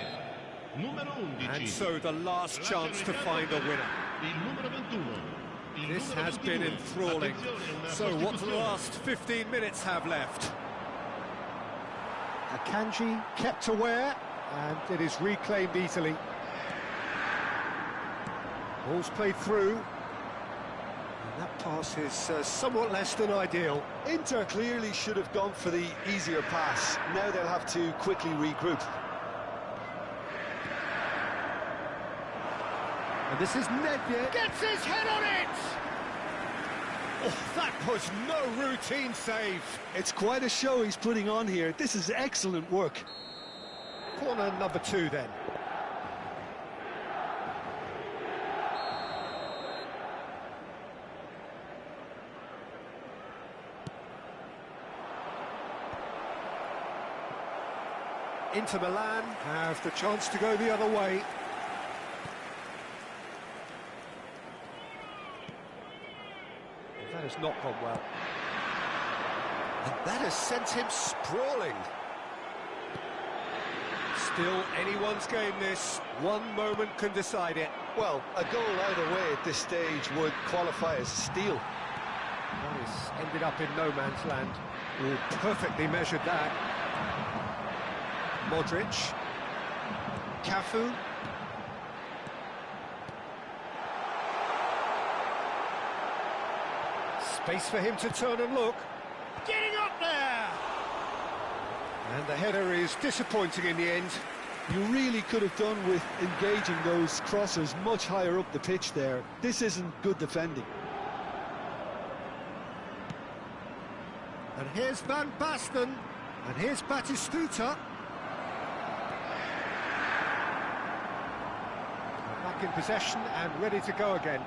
Numero 11. And so the last chance to find a winner. Il numero 21. This has been enthralling. So what do the last 15 minutes have left? Akanji kept aware, and it is reclaimed easily. Ball's played through. And that pass is somewhat less than ideal. Inter clearly should have gone for the easier pass. Now they'll have to quickly regroup. And this is Nedved. Gets his head on it! Oh, that was no routine save. It's quite a show he's putting on here. This is excellent work. Corner number 2 then. Inter Milan have the chance to go the other way. That has not gone well. And that has sent him sprawling. Still anyone's game this. One moment can decide it. Well, a goal either way at this stage would qualify as a steal. That has ended up in no man's land. Oh, perfectly measured that. Modric. Cafu. Space for him to turn and look. Getting up there! And the header is disappointing in the end. You really could have done with engaging those crossers much higher up the pitch there. This isn't good defending. And here's Van Basten. And here's Batistuta. Back in possession and ready to go again.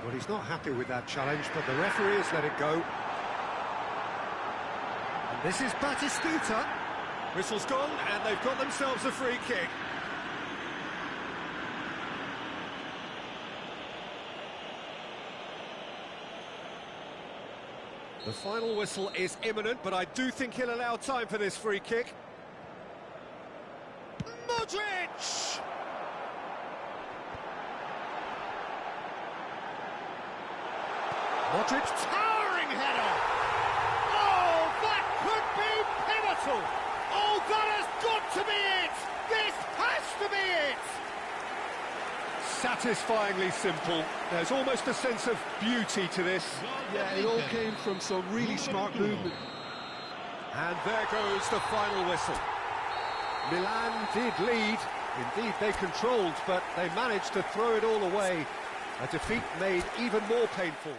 Well, he's not happy with that challenge, but the referee has let it go. And this is Batistuta. Whistle's gone, and they've got themselves a free kick. The final whistle is imminent, but I do think he'll allow time for this free kick. Modric! Modric, towering header! Oh, that could be pivotal! Oh, that has got to be it! This has to be it! Satisfyingly simple. There's almost a sense of beauty to this. Yeah, it all came from some really smart movement. And there goes the final whistle. Milan did lead. Indeed, they controlled, but they managed to throw it all away. A defeat made even more painful.